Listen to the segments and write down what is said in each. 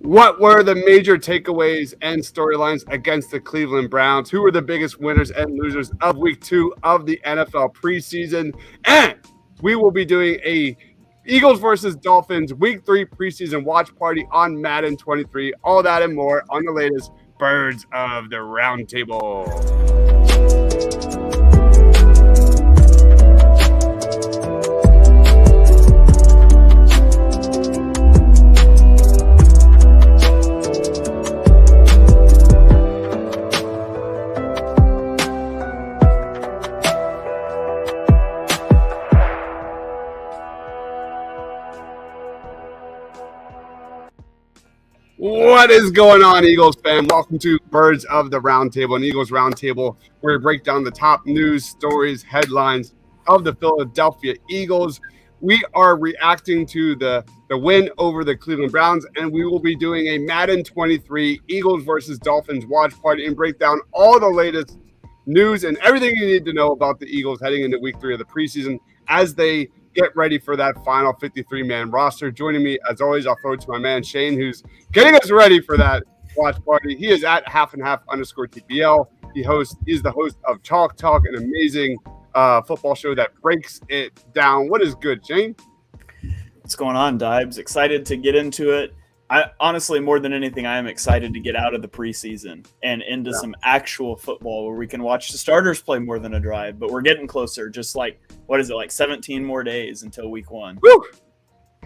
What were the major takeaways and storylines against the Cleveland Browns? Who were the biggest winners and losers of week 2 of the NFL preseason? And we will be doing a Eagles versus Dolphins week 3 preseason watch party on Madden 23. All that and more on the latest Birds of the Roundtable. What is going on, Eagles fan? Welcome to Birds of the Roundtable, an Eagles Roundtable where we break down the top news, stories, headlines of the Philadelphia Eagles. We are reacting to the win over the Cleveland Browns, and we will be doing a Madden 23 Eagles versus Dolphins watch party and break down all the latest news and everything you need to know about the Eagles heading into week 3 of the preseason as they get ready for that final 53-man roster. Joining me, as always, I'll throw it to my man Shane, who's getting us ready for that watch party. He is at @halfandhalf_TPL. He's the host of Chalk Talk, an amazing football show that breaks it down. What is good, Shane? What's going on, Dibes? Excited to get into it. I honestly, more than anything, I am excited to get out of the preseason and into some actual football where we can watch the starters play more than a drive. But we're getting closer. Just like, what is it, like 17 more days until week 1. Woo!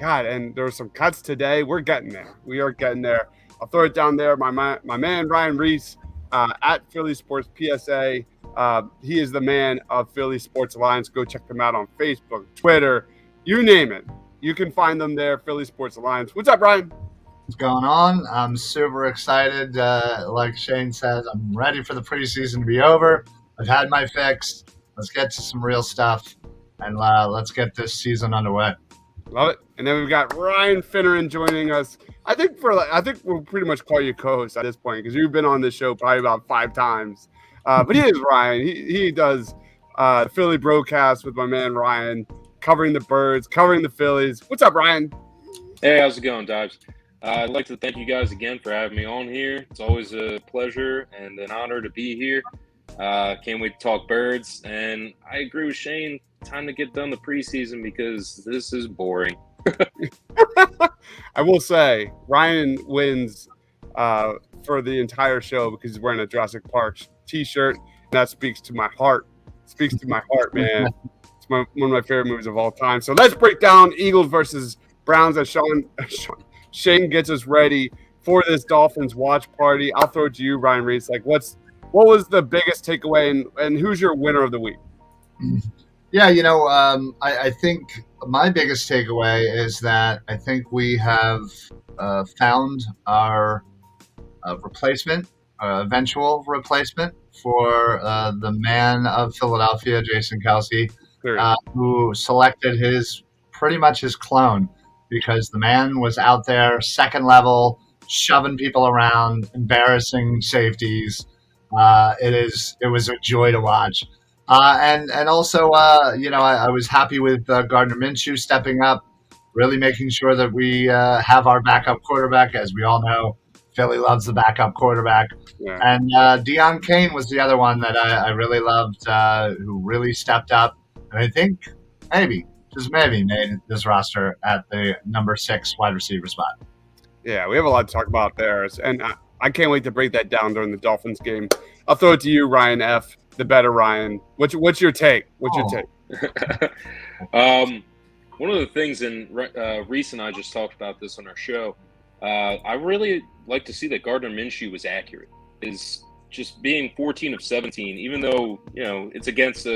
God, and there were some cuts today. We're getting there. We are getting there. I'll throw it down there. My man, Ryan Reese, at Philly Sports PSA. He is the man of Philly Sports Alliance. Go check them out on Facebook, Twitter, you name it. You can find them there, Philly Sports Alliance. What's up, Ryan? What's going on? I'm super excited. Like Shane says, I'm ready for the preseason to be over. I've had my fix. Let's get to some real stuff, and let's get this season underway. Love it. And then we've got Ryan Finneran joining us. I think we'll pretty much call you co-host at this point because you've been on this show probably about 5 times. But he is Ryan. He does Philly broadcast with my man Ryan, covering the Birds, covering the Phillies. What's up, Ryan? Hey, how's it going, Dibes? I'd like to thank you guys again for having me on here. It's always a pleasure and an honor to be here. Can't wait to talk Birds. And I agree with Shane. Time to get done the preseason because this is boring. I will say, Ryan wins for the entire show because he's wearing a Jurassic Park t-shirt. And that speaks to my heart. Speaks to my heart, man. It's one of my favorite movies of all time. So let's break down Eagles versus Browns as Shane gets us ready for this Dolphins watch party. I'll throw it to you, Ryan Reese. Like, what was the biggest takeaway, and who's your winner of the week? Yeah, I think my biggest takeaway is that I think we have found our eventual replacement for the man of Philadelphia, Jason Kelce, who selected pretty much his clone. Because the man was out there, second level, shoving people around, embarrassing safeties. It was a joy to watch. And also, I was happy with Gardner Minshew stepping up, really making sure that we have our backup quarterback. As we all know, Philly loves the backup quarterback. Yeah. And Deion Kane was the other one that I really loved, who really stepped up. And I think maybe made this roster at the number 6 wide receiver spot. Yeah, we have a lot to talk about there. And I can't wait to break that down during the Dolphins game. I'll throw it to you, Ryan F., the better Ryan. What's your take? What's your take? One of the things, and Reese and I just talked about this on our show, I really like to see that Gardner Minshew was accurate. Is just being 14 of 17, even though, it's against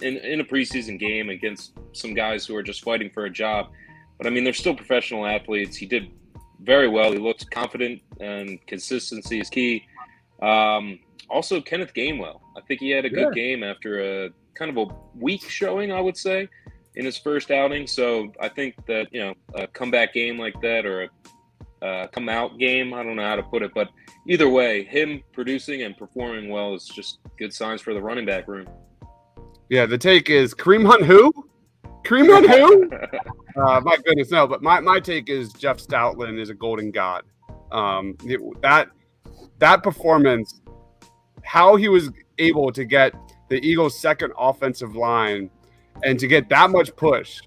in a preseason game against some guys who are just fighting for a job. But, I mean, they're still professional athletes. He did very well. He looked confident, and consistency is key. Also, Kenneth Gainwell. I think he had a good game after a kind of a weak showing, I would say, in his first outing. So I think that, a comeback game like that or a come-out game, I don't know how to put it. But either way, him producing and performing well is just good signs for the running back room. Yeah, the take is Kareem Hunt who? Kareem Hunt who? My goodness, no. But my take is Jeff Stoutland is a golden god. That performance, how he was able to get the Eagles' second offensive line and to get that much push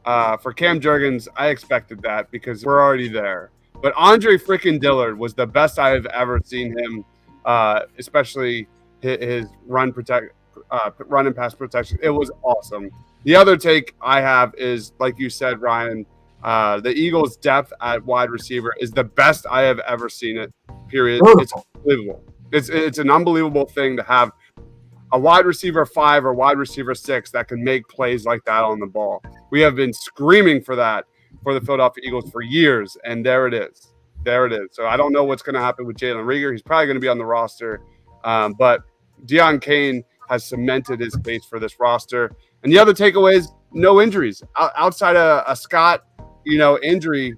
for Cam Jurgens, I expected that because we're already there. But Andre freaking Dillard was the best I have ever seen him, especially his run and pass protection. It was awesome. The other take I have is, like you said, Ryan, the Eagles' depth at wide receiver is the best I have ever seen it, period. It's unbelievable. It's an unbelievable thing to have a wide receiver 5 or wide receiver 6 that can make plays like that on the ball. We have been screaming for that for the Philadelphia Eagles for years, and there it is. There it is. So I don't know what's going to happen with Jalen Reagor. He's probably going to be on the roster, but Deon Cain has cemented his case for this roster. And the other takeaway is no injuries. Outside of a Scott, injury,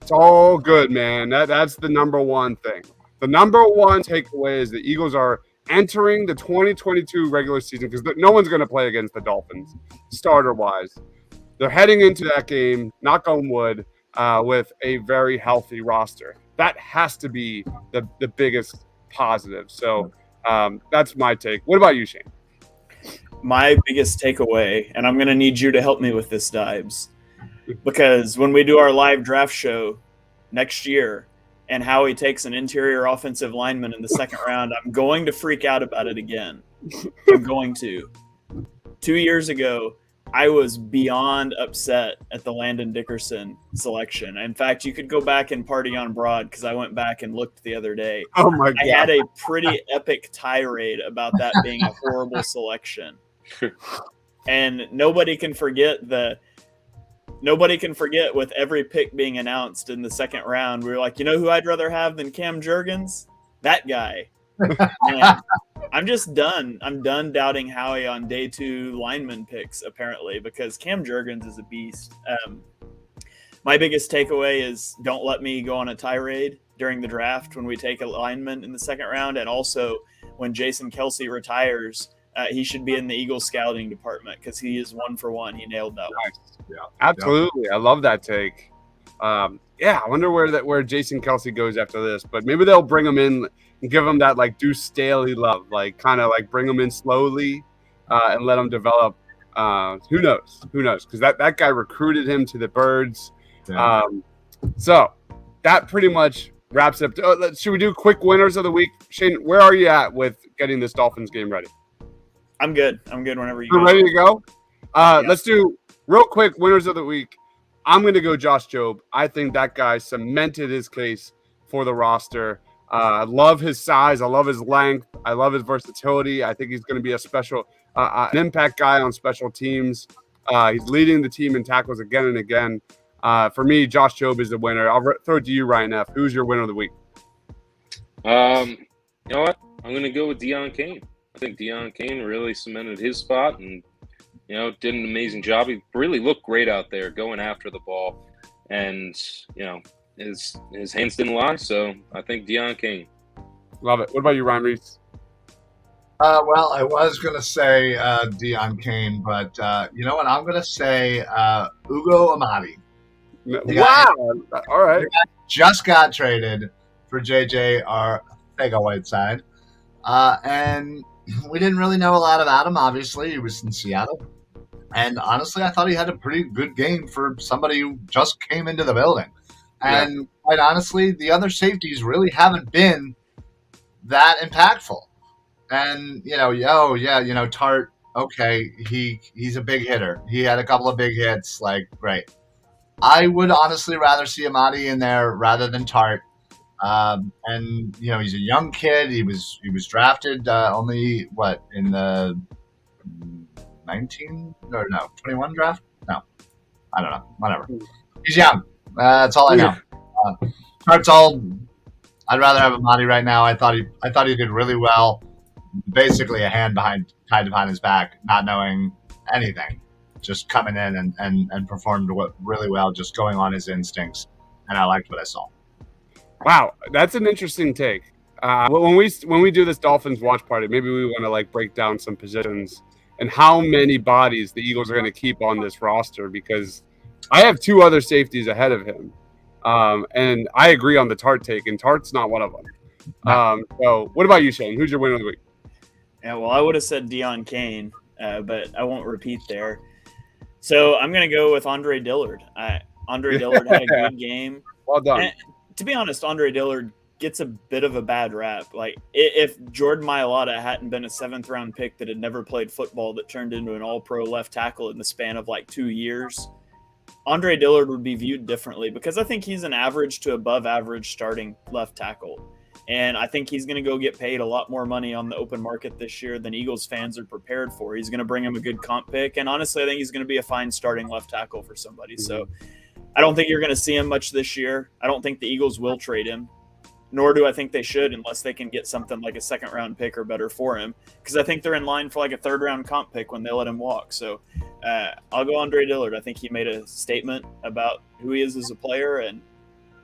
it's all good, man. That's the number one thing. The number one takeaway is the Eagles are entering the 2022 regular season because no one's going to play against the Dolphins, starter-wise. They're heading into that game, knock on wood, with a very healthy roster. That has to be the biggest positive. So that's my take. What about you, Shane? My biggest takeaway, and I'm going to need you to help me with this, Dibes, because when we do our live draft show next year and Howie takes an interior offensive lineman in the second round, I'm going to freak out about it again. I'm going to. 2 years ago, I was beyond upset at the Landon Dickerson selection. In fact, you could go back and party on Broad because I went back and looked the other day. Oh my God. I had a pretty epic tirade about that being a horrible selection. And nobody can forget with every pick being announced in the second round, we were like, who I'd rather have than Cam Jurgens? That guy. Man, I'm just done. I'm done doubting Howie on day 2 lineman picks, apparently, because Cam Jurgens is a beast. My biggest takeaway is don't let me go on a tirade during the draft when we take a lineman in the second round. And also when Jason Kelce retires, he should be in the Eagles scouting department because he is 1 for 1. He nailed that one. Yeah, absolutely. Yeah. I love that take. I wonder where Jason Kelce goes after this, but maybe they'll bring him in and give him that like Deuce Staley love, like kind of like bring him in slowly and let him develop. Who knows? Because that guy recruited him to the Birds. Yeah. So that pretty much wraps up. Should we do quick winners of the week? Shane, where are you at with getting this Dolphins game ready? I'm good. Whenever you're ready to go. Let's do real quick winners of the week. I'm going to go Josh Jobe. I think that guy cemented his case for the roster. I love his size. I love his length. I love his versatility. I think he's going to be a special, an impact guy on special teams. He's leading the team in tackles again and again. For me, Josh Jobe is the winner. I'll throw it to you, Ryan F. Who's your winner of the week? You know what? I'm going to go with Deon Cain. I think Deon Cain really cemented his spot and, did an amazing job. He really looked great out there going after the ball. And, his hands didn't lie. So I think Deon Cain. Love it. What about you, Ryan Reese? Well, I was going to say Deon Cain, but you know what? I'm going to say Ugo Amadi. Wow. All right. Just got traded for JJ Arcega-Whiteside. And we didn't really know a lot about him, obviously. He was in Seattle. And honestly, I thought he had a pretty good game for somebody who just came into the building. And quite honestly, the other safeties really haven't been that impactful. And, Tart, okay, he's a big hitter. He had a couple of big hits, great. I would honestly rather see Amadi in there rather than Tart. And he's a young kid. He was drafted only in the 21 draft? No, I don't know. Whatever. He's young. That's all I know. Tart's old. I'd rather have Amadi right now. I thought he did really well. Basically, a hand tied behind his back, not knowing anything, just coming in and performed really well, just going on his instincts. And I liked what I saw. Wow, that's an interesting take. When we do this Dolphins watch party, maybe we want to break down some positions and how many bodies the Eagles are going to keep on this roster, because I have 2 other safeties ahead of him. And I agree on the Tart take, and Tart's not one of them. So what about you, Shane? Who's your winner of the week? Yeah, well, I would have said Deion Kane, but I won't repeat there. So I'm going to go with Andre Dillard. Andre Dillard had a good game. Well done. And to be honest, Andre Dillard gets a bit of a bad rap. Like, if Jordan Mailata hadn't been a 7th-round pick that had never played football that turned into an all-pro left tackle in the span of like 2 years, Andre Dillard would be viewed differently because I think he's an average to above average starting left tackle. And I think he's going to go get paid a lot more money on the open market this year than Eagles fans are prepared for. He's going to bring him a good comp pick. And honestly, I think he's going to be a fine starting left tackle for somebody. So I don't think you're going to see him much this year. I don't think the Eagles will trade him, nor do I think they should unless they can get something like a 2nd-round pick or better for him, because I think they're in line for like a 3rd-round comp pick when they let him walk. So I'll go Andre Dillard. I think he made a statement about who he is as a player, and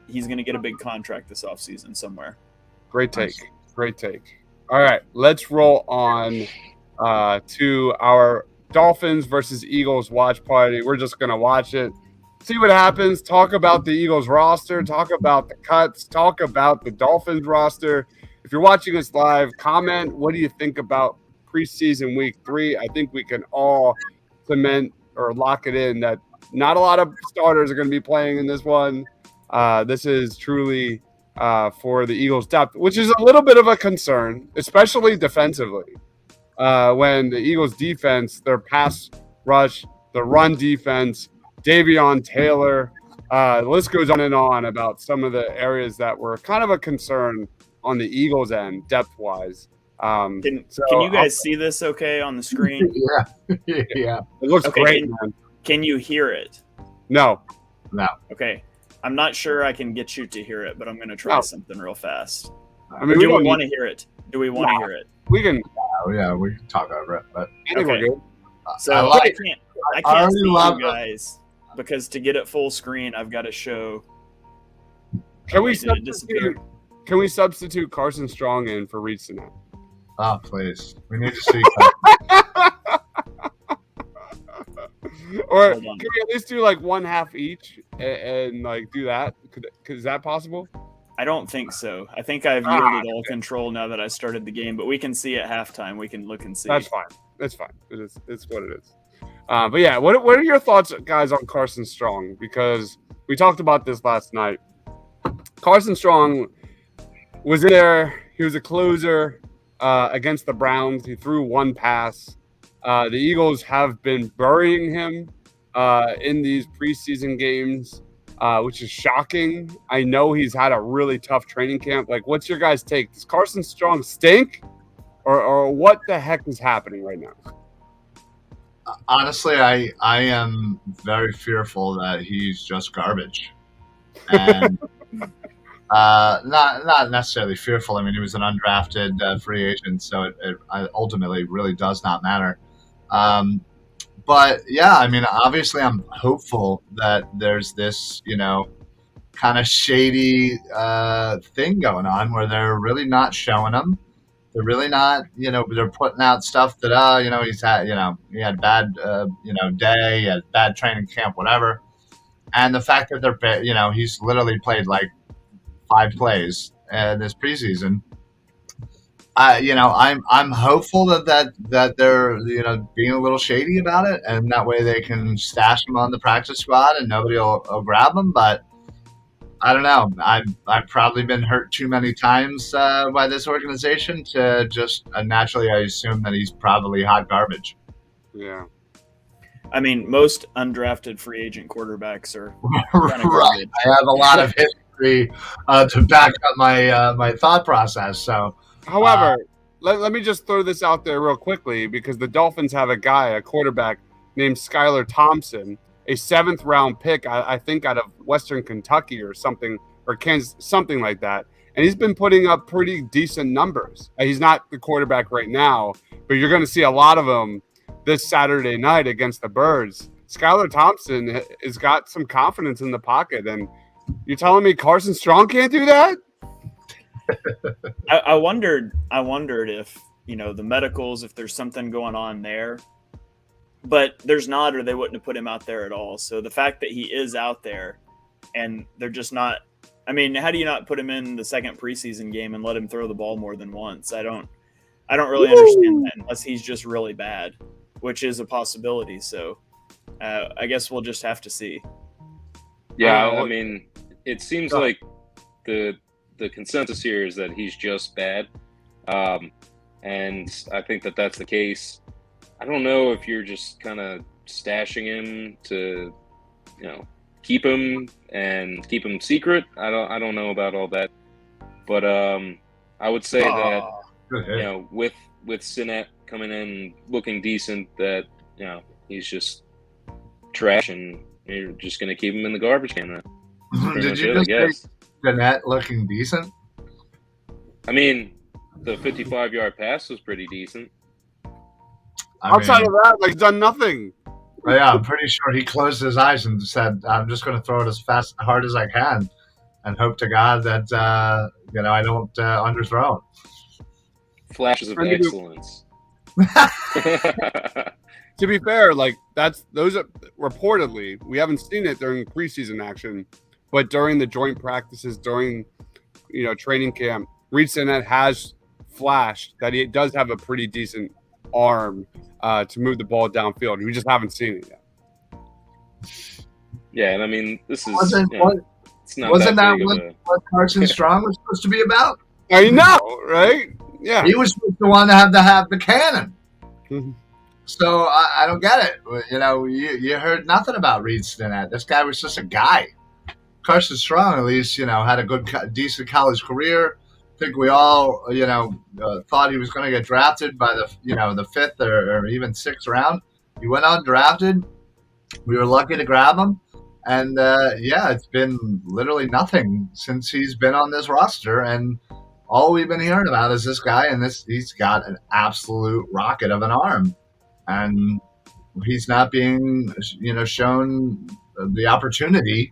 he's going to get a big contract this offseason somewhere. Great take. Great take. All right, let's roll on to our Dolphins versus Eagles watch party. We're just going to watch it, see what happens, talk about the Eagles roster, talk about the cuts, talk about the Dolphins roster. If you're watching us live, comment, what do you think about preseason week 3? I think we can all cement or lock it in that not a lot of starters are going to be playing in this one. This is truly for the Eagles' depth, which is a little bit of a concern, especially defensively. When the Eagles' defense, their pass rush, the run defense, Davion Taylor, the list goes on and on about some of the areas that were kind of a concern on the Eagles' end, depth-wise. Can you guys see this okay on the screen? Yeah. It looks great, man. Can you hear it? No. Okay. I'm not sure I can get you to hear it, but I'm going to try something real fast. I mean, do we want to hear it? Do we want to hear it? We can. Yeah, we can talk over it. But I think we're good. So I can't see you guys because to get it full screen, I've got to show. Can we substitute Carson Strong in for Reed Sinnett? Oh, please. We need to see. Or can we at least do like one half each and like do that? Is that possible? I don't think so. I think I've yielded all control now that I started the game, but we can see at halftime. We can look and see. That's fine. It's fine. It's what it is. But yeah, what are your thoughts, guys, on Carson Strong? Because we talked about this last night. Carson Strong was in there. He was a closer against the Browns. He threw one pass. The Eagles have been burying him in these preseason games, which is shocking. I know he's had a really tough training camp. Like, what's your guys' take? Does Carson Strong stink? Or what the heck is happening right now? Honestly, I am very fearful that he's just garbage. And not necessarily fearful. I mean, he was an undrafted free agent, so it ultimately really does not matter. But yeah, I mean, obviously I'm hopeful that there's this, kind of shady thing going on where they're really not showing him. They're really not, they're putting out stuff that, he's had, he had a bad, day, he had bad training camp, whatever. And the fact that they're, he's literally played like 5 plays in this preseason. I'm hopeful that they're being a little shady about it, and that way they can stash him on the practice squad and nobody will grab him. But I don't know. I've probably been hurt too many times by this organization to just naturally I assume that he's probably hot garbage. Yeah. I mean, most undrafted free agent quarterbacks are right. I have a lot of history to back up my thought process. So. However, let me just throw this out there real quickly because the Dolphins have a quarterback named Skylar Thompson, a 7th-round pick, I think out of Western Kentucky or something, or Kansas, something like that. And he's been putting up pretty decent numbers. He's not the quarterback right now, but you're going to see a lot of them this Saturday night against the Birds. Skylar Thompson has got some confidence in the pocket, and you're telling me Carson Strong can't do that? I wondered if, the medicals, if there's something going on there, but there's not, or they wouldn't have put him out there at all. So the fact that he is out there, and they're just not. I mean, how do you not put him in the second preseason game and let him throw the ball more than once? I don't really understand that unless he's just really bad, which is a possibility. So I guess we'll just have to see. Yeah, I mean, it seems like the consensus here is that he's just bad, and I think that that's the case. I don't know if you're just kind of stashing him to, keep him secret. I don't know about all that, but I would say that with Sinnett coming in looking decent, that he's just trash, and you're just gonna keep him in the garbage can. Did you just say Sinnett looking decent? I mean, the 55-yard pass was pretty decent. Outside of that, he's done nothing. Yeah, I'm pretty sure he closed his eyes and said, "I'm just going to throw it as fast, hard as I can, and hope to God that I don't underthrow." Flashes of excellence. To be fair, those are reportedly, we haven't seen it during preseason action, but during the joint practices, during training camp, Reed Sinnett has flashed that he does have a pretty decent arm to move the ball downfield. We just haven't seen it yet. Yeah, and I mean, this is wasn't what Carson Strong was supposed to be about? I know, right? Yeah, he was the one to have the cannon. So I don't get it. You heard nothing about Reed Sinnett. This guy was just a guy. Carson Strong, at least, had a decent college career. I think we all, thought he was going to get drafted by the fifth or even sixth round. He went undrafted. We were lucky to grab him. And, it's been literally nothing since he's been on this roster. And all we've been hearing about is this guy, and he's got an absolute rocket of an arm. And he's not being, shown the opportunity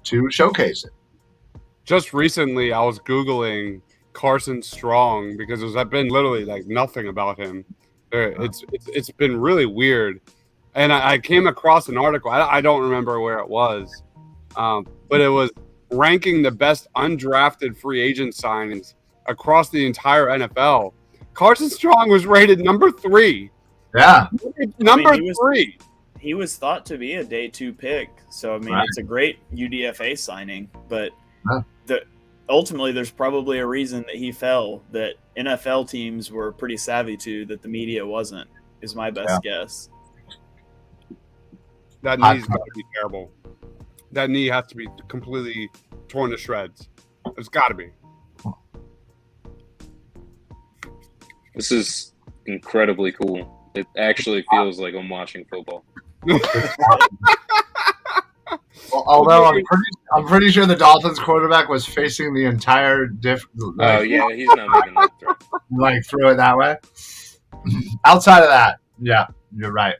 to showcase it. Just recently, I was Googling Carson Strong because there's been literally nothing about him. It's been really weird. And I came across an article. I don't remember where it was, but it was ranking the best undrafted free agent signings across the entire NFL. Carson Strong was rated number 3. Yeah. Number 3. He was thought to be a day 2 pick. So, It's a great UDFA signing. But ultimately, there's probably a reason that he fell that NFL teams were pretty savvy to that the media wasn't, is my best guess. That knee's got to be terrible. That knee has to be completely torn to shreds. It's got to be. This is incredibly cool. It actually feels like I'm watching football. Although I'm pretty sure the Dolphins quarterback was facing the entire he's not making that throw. Threw it that way. Outside of that, yeah, you're right.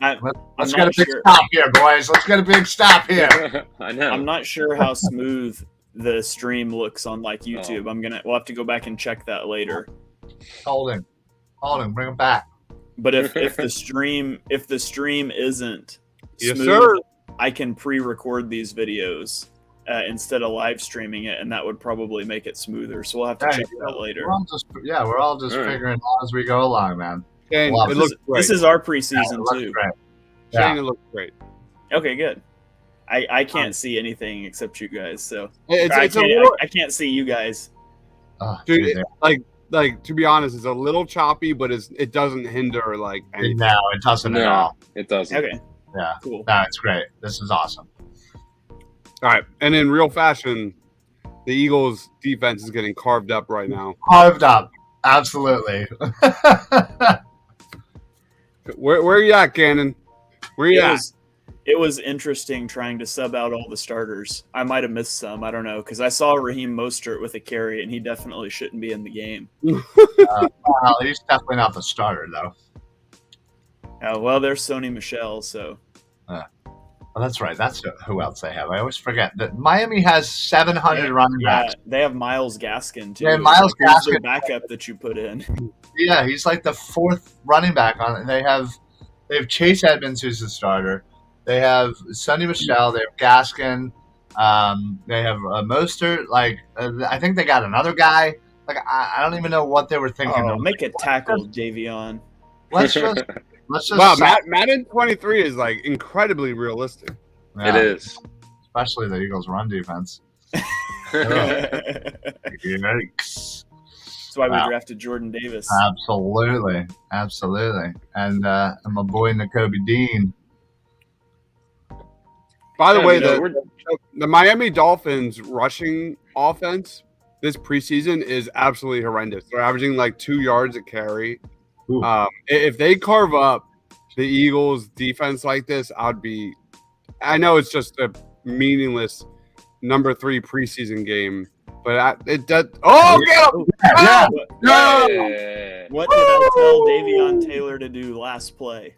Let's get a big stop here, boys. Let's get a big stop here. I know. I'm not sure how smooth the stream looks on YouTube. We'll have to go back and check that later. Hold him, bring him back. But if the stream isn't yes, smooth, sir. I can pre-record these videos instead of live streaming it, and that would probably make it smoother. So we'll have to check that later. We're all just figuring it out as we go along, man. Shane, it looks great. This is our preseason too. Shane, it looks great. Okay, good. I can't see anything except you guys, so I can't see you guys. Dude, to be honest, it's a little choppy, but it doesn't hinder anything. No, it doesn't at all. It doesn't. Okay. Yeah. Cool. No, it's great. This is awesome. All right. And in real fashion, the Eagles defense is getting carved up right now. Carved up. Absolutely. Where are you at, Cannon? Where are you at? It was interesting trying to sub out all the starters. I might have missed some. I don't know, because I saw Raheem Mostert with a carry, and he definitely shouldn't be in the game. Well, he's definitely not the starter, though. Well, there's Sony Michel, so. Oh, that's right. That's who else they have. I always forget that Miami has 700 running backs. Yeah, they have Miles Gaskin, too. Yeah, Miles Gaskin. The backup that you put in. Yeah, he's like the 4th running back on it. They have Chase Edmonds, who's the starter. They have Sonny Michel. They have Gaskin. They have Mostert. Like, I think they got another guy. Like, I don't even know what they were thinking. Oh, make a tackle, Davion. Let's just Wow, Madden 23 is like incredibly realistic. Yeah, It is. especially the Eagles' run defense. That's Yikes! why we Wow. drafted Jordan Davis. Absolutely, and my boy N'Kobe Dean. By the Yeah, way, you know, the Miami Dolphins rushing offense this preseason is absolutely horrendous. They're averaging like 2 yards a carry. Ooh. If they carve up the Eagles defense like this, I know it's just a meaningless number 3 preseason game, but get him! Yeah. No! Yeah. What did I tell Davion Taylor to do last play?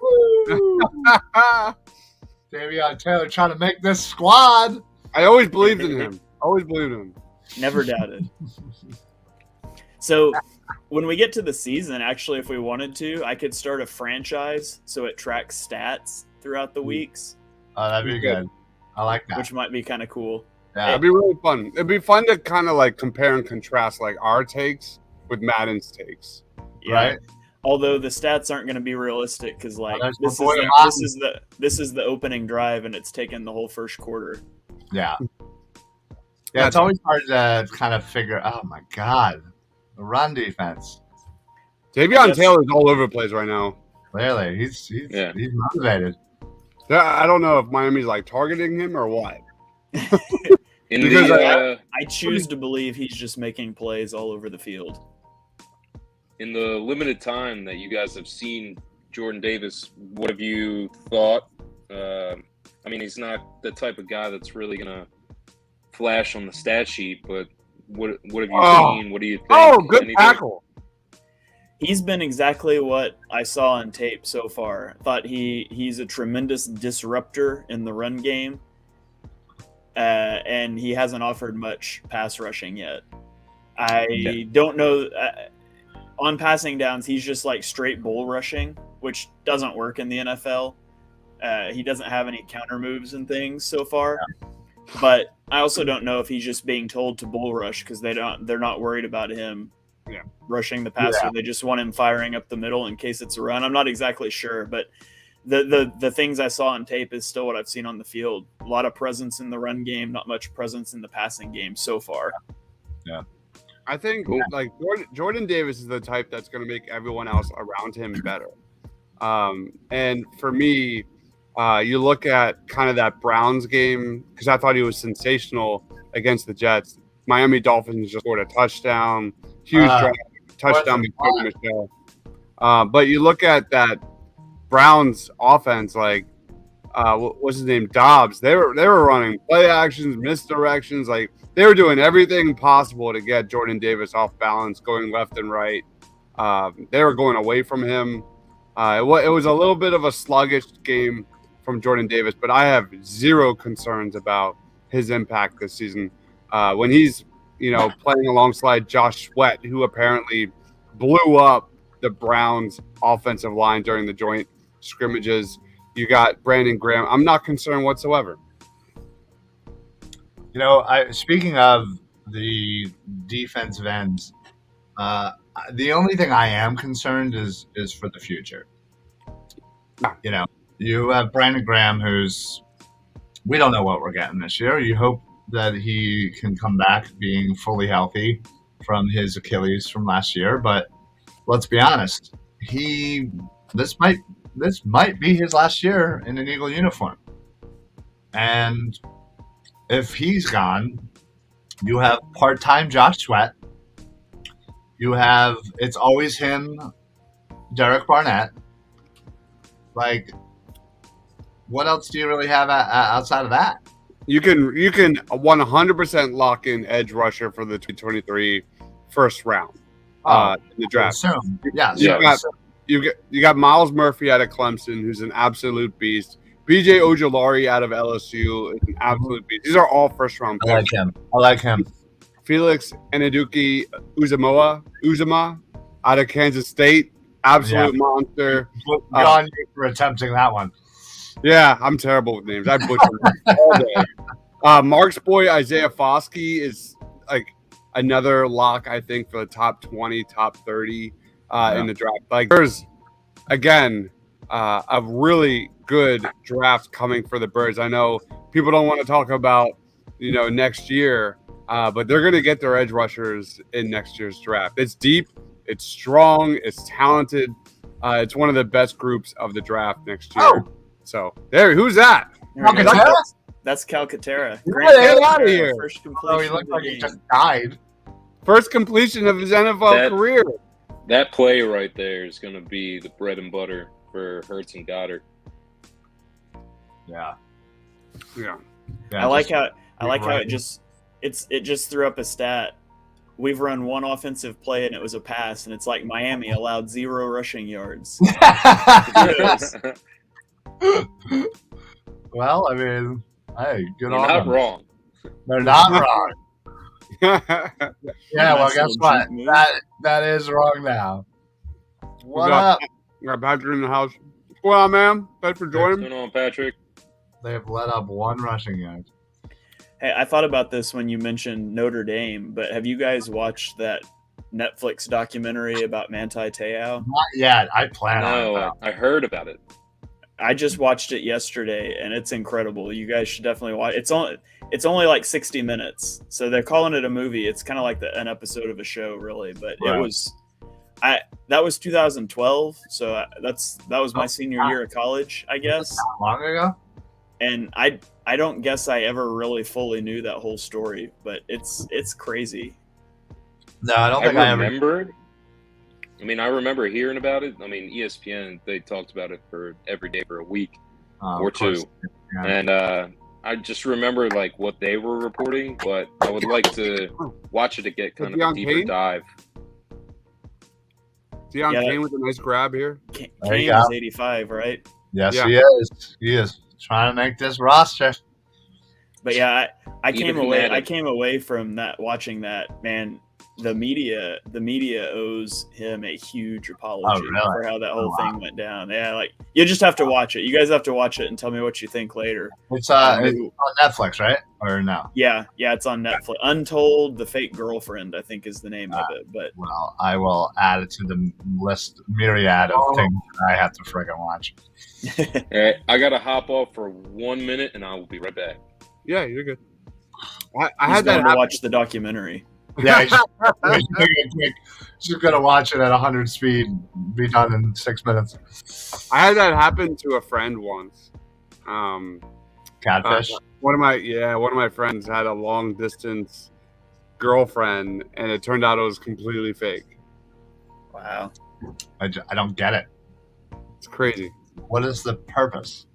Davion Taylor trying to make this squad. I always believed in him. Always believed in him. Never doubted. So when we get to the season, actually, if we wanted to, I could start a franchise so it tracks stats throughout the weeks, Oh, that'd be good. I like that. which might be kind of cool. Yeah. It'd be really fun. It'd be fun to kind of like compare and contrast like our takes with Madden's takes. Yeah. Right. Although the stats aren't going to be realistic because like there's this my boy is the opening drive and it's taken the whole first quarter. Yeah. Yeah, it's always hard to kind of figure. Oh my God, the run defense. Davion Yes. Taylor's all over the place right now. Clearly, he's motivated. I don't know if Miami's like targeting him or what. In Because the I choose to believe he's just making plays all over the field. in the limited time that you guys have seen Jordan Davis, what have you thought? I mean, he's not the type of guy that's really gonna flash on the stat sheet, but what have you seen? What do you think? Oh, good Anything? tackle. He's been exactly what I saw on tape so far. Thought he's a tremendous disruptor in the run game, and he hasn't offered much pass rushing yet. I don't know. On passing downs, he's just like straight bull rushing, which doesn't work in the NFL. He doesn't have any counter moves and things so far. But I also don't know if he's just being told to bull rush because they're not worried about him rushing the passer. They just want him firing up the middle in case it's a run. I'm not exactly sure, but the things I saw on tape is still what I've seen on the field. A lot of presence in the run game, not much presence in the passing game so far. Yeah. I think like Jordan Davis is the type that's going to make everyone else around him better. And for me, you look at kind of that Browns game because I thought he was sensational against the Jets. Miami Dolphins just scored a touchdown, huge touchdown by Michelle. But you look at that Browns offense, like what's his name, Dobbs. They were running play actions, misdirections, like they were doing everything possible to get Jordan Davis off balance, going left and right. They were going away from him. It was a little bit of a sluggish game from Jordan Davis, but I have zero concerns about his impact this season. When he's, playing alongside Josh Sweat, who apparently blew up the Browns offensive line during the joint scrimmages. You got Brandon Graham. I'm not concerned whatsoever. Speaking of the defensive ends, the only thing I am concerned is for the future. You have Brandon Graham, we don't know what we're getting this year. You hope that he can come back being fully healthy from his Achilles from last year, but let's be honest, this might be his last year in an Eagle uniform. And if he's gone, you have part-time Josh Sweat. You have, it's always him, Derek Barnett. Like, what else do you really have outside of that? You can 100% lock in edge rusher for the 2023 first round in the draft. You got Miles Murphy out of Clemson, who's an absolute beast. BJ Ojolari out of LSU is an absolute beast. These are all first round picks. I like him. Felix Eneduki Uzama out of Kansas State, absolute monster. Good on you for attempting that one. Yeah, I'm terrible with names. I butcher them all day. Mark's boy Isaiah Foskey is like another lock, I think, for the top 20, top 30 in the draft. Like, there's again a really good draft coming for the Birds. I know people don't want to talk about next year, but they're going to get their edge rushers in next year's draft. It's deep, it's strong, it's talented. It's one of the best groups of the draft next year. Oh. So there, who's that? That's Calcaterra. Get out of here! First completion. He looked like he just died. First completion of his NFL career. That play right there is going to be the bread and butter for Hurts and Goddard. Yeah. I like how it just threw up a stat. We've run one offensive play and it was a pass, and it's like Miami allowed 0 rushing yards. Well, I mean, hey, good on them. Not wrong. They're not wrong. Yeah, well, guess what? That is wrong now. What up? We got Patrick in the house. What's going on, man? Thanks for joining. What's going on, Patrick? They have let up 1 rushing yard. Hey, I thought about this when you mentioned Notre Dame, but have you guys watched that Netflix documentary about Manti Te'o? Not yet. I plan on it. No, I heard about it. I just watched it yesterday, and it's incredible. You guys should definitely watch it. It's only like 60 minutes, so they're calling it a movie. It's kind of like an episode of a show, really. But that was 2012, so that was my senior year of college, I guess. Long ago. And I don't guess I ever really fully knew that whole story, but it's crazy. No, I don't think I remembered. I mean, I remember hearing about it. I mean, ESPN, they talked about it for every day for a week or two. Yeah. And I just remember like what they were reporting, but I would like to watch it to get kind of a deeper dive. Deion Kane with a nice grab here. Kane is 85, right? Yes, he is. He is trying to make this roster. But yeah, I came away from that, watching that, man. The media owes him a huge apology for how that whole thing went down. Yeah, like you just have to watch it. You guys have to watch it and tell me what you think later. It's on Netflix, right? Or no? Yeah, it's on Netflix. Untold: The Fake Girlfriend, I think, is the name of it. But well, I will add it to the list myriad of things that I have to friggin' watch. All right, I gotta hop off for 1 minute, and I will be right back. Yeah, you're good. I had to watch the documentary. Yeah, just gonna watch it at 100 speed, be done in 6 minutes. I had that happen to a friend once. Catfish. One of my friends had a long distance girlfriend, and it turned out it was completely fake. Wow. I don't get it. It's crazy. What is the purpose?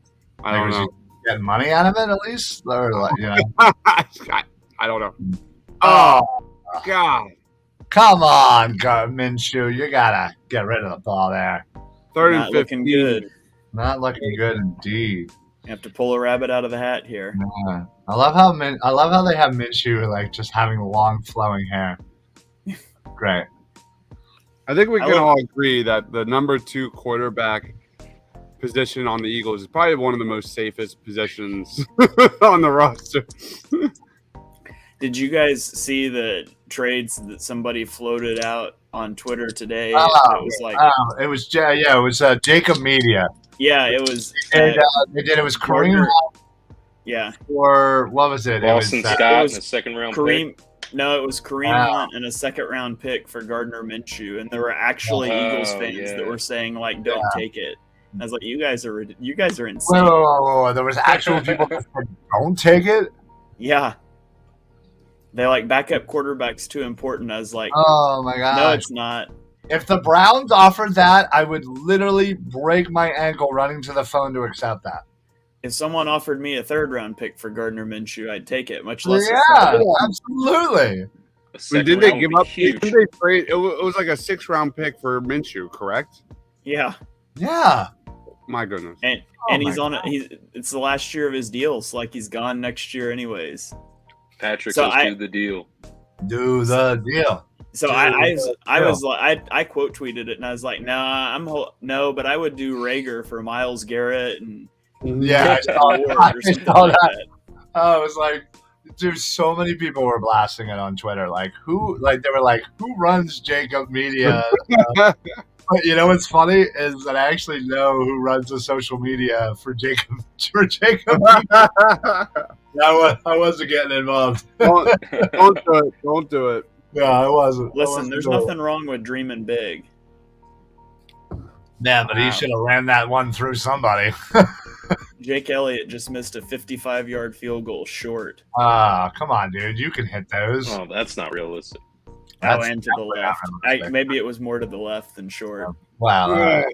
I don't know. Get money out of it at least, or like I don't know. Oh. God. Come on, Minshew. You gotta get rid of the ball there. 3rd and 15. Looking good. Not looking good indeed. You have to pull a rabbit out of the hat here. Yeah. I love how they have Minshew like just having long flowing hair. Great. I think we can all agree that the number 2 quarterback position on the Eagles is probably one of the most safest positions on the roster. Did you guys see the trades that somebody floated out on Twitter today? It was Jacob Media. Yeah, it was. They did. It was Kareem. Yeah. Or what was it? Boston Scott and a second-round pick. No, it was Kareem Hunt and a second-round pick for Gardner Minshew, and there were actually Eagles fans that were saying like, "Don't take it." And I was like, "You guys are insane." Whoa. There was actual people that said, "Don't take it." Yeah. They like backup quarterback's too important. I was like, oh my god, no, it's not. If the Browns offered that, I would literally break my ankle running to the phone to accept that. If someone offered me a 3rd-round pick for Gardner Minshew, I'd take it. Much less. Yeah, absolutely. Did they give up? Did they trade? It was like a 6th-round pick for Minshew, correct? Yeah. Yeah. My goodness. And he's on it. It's the last year of his deal. So like he's gone next year, anyways. Patrick, do the deal. Do the deal. So I quote tweeted it and I was like, no, but I would do Rager for Myles Garrett and I saw I was like, dude, so many people were blasting it on Twitter. Like, they were like, who runs Jacob Media? But you know what's funny is that I actually know who runs the social media for Jacob. I wasn't getting involved. Don't do it. Don't do it. Yeah, I wasn't. Listen, there's nothing wrong with dreaming big. Yeah, but he should have ran that one through somebody. Jake Elliott just missed a 55-yard field goal short. Come on, dude. You can hit those. Oh, that's not realistic. And to the left. Maybe it was more to the left than short. Wow.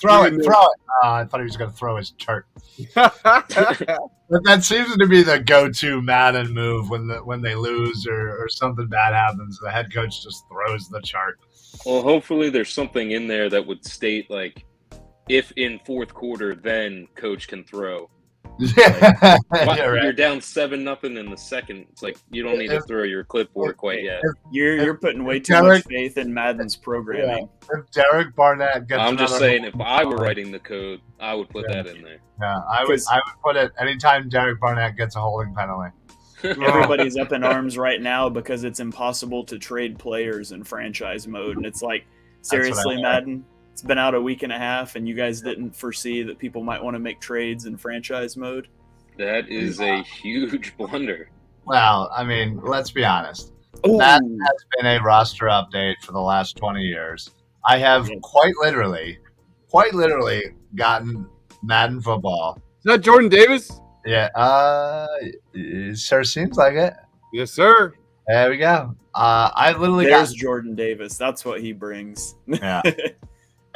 Throw it. I thought he was going to throw his chart. But that seems to be the go-to Madden move when they lose or something bad happens. The head coach just throws the chart. Well, hopefully there's something in there that would state, like, if in fourth quarter, then coach can throw. Yeah, Like, right. You're down 7-0 in the second. It's like you don't need to throw your clipboard quite yet. You're putting way too much faith in Madden's programming. Yeah. If Derek Barnett gets, I'm just saying, if I were writing the code, I would put that in there. Yeah, I would put it anytime Derek Barnett gets a holding penalty. Everybody's up in arms right now because it's impossible to trade players in franchise mode, and it's like, seriously, Madden. It's been out a week and a half, and you guys didn't foresee that people might want to make trades in franchise mode? That is a huge blunder. Well, I mean, let's be honest. Ooh. That has been a roster update for the last 20 years. I have quite literally gotten Madden football. Is that Jordan Davis? Yeah, it sure seems like it. Yes, sir. There we go. I literally There's Jordan Davis. That's what he brings. Yeah.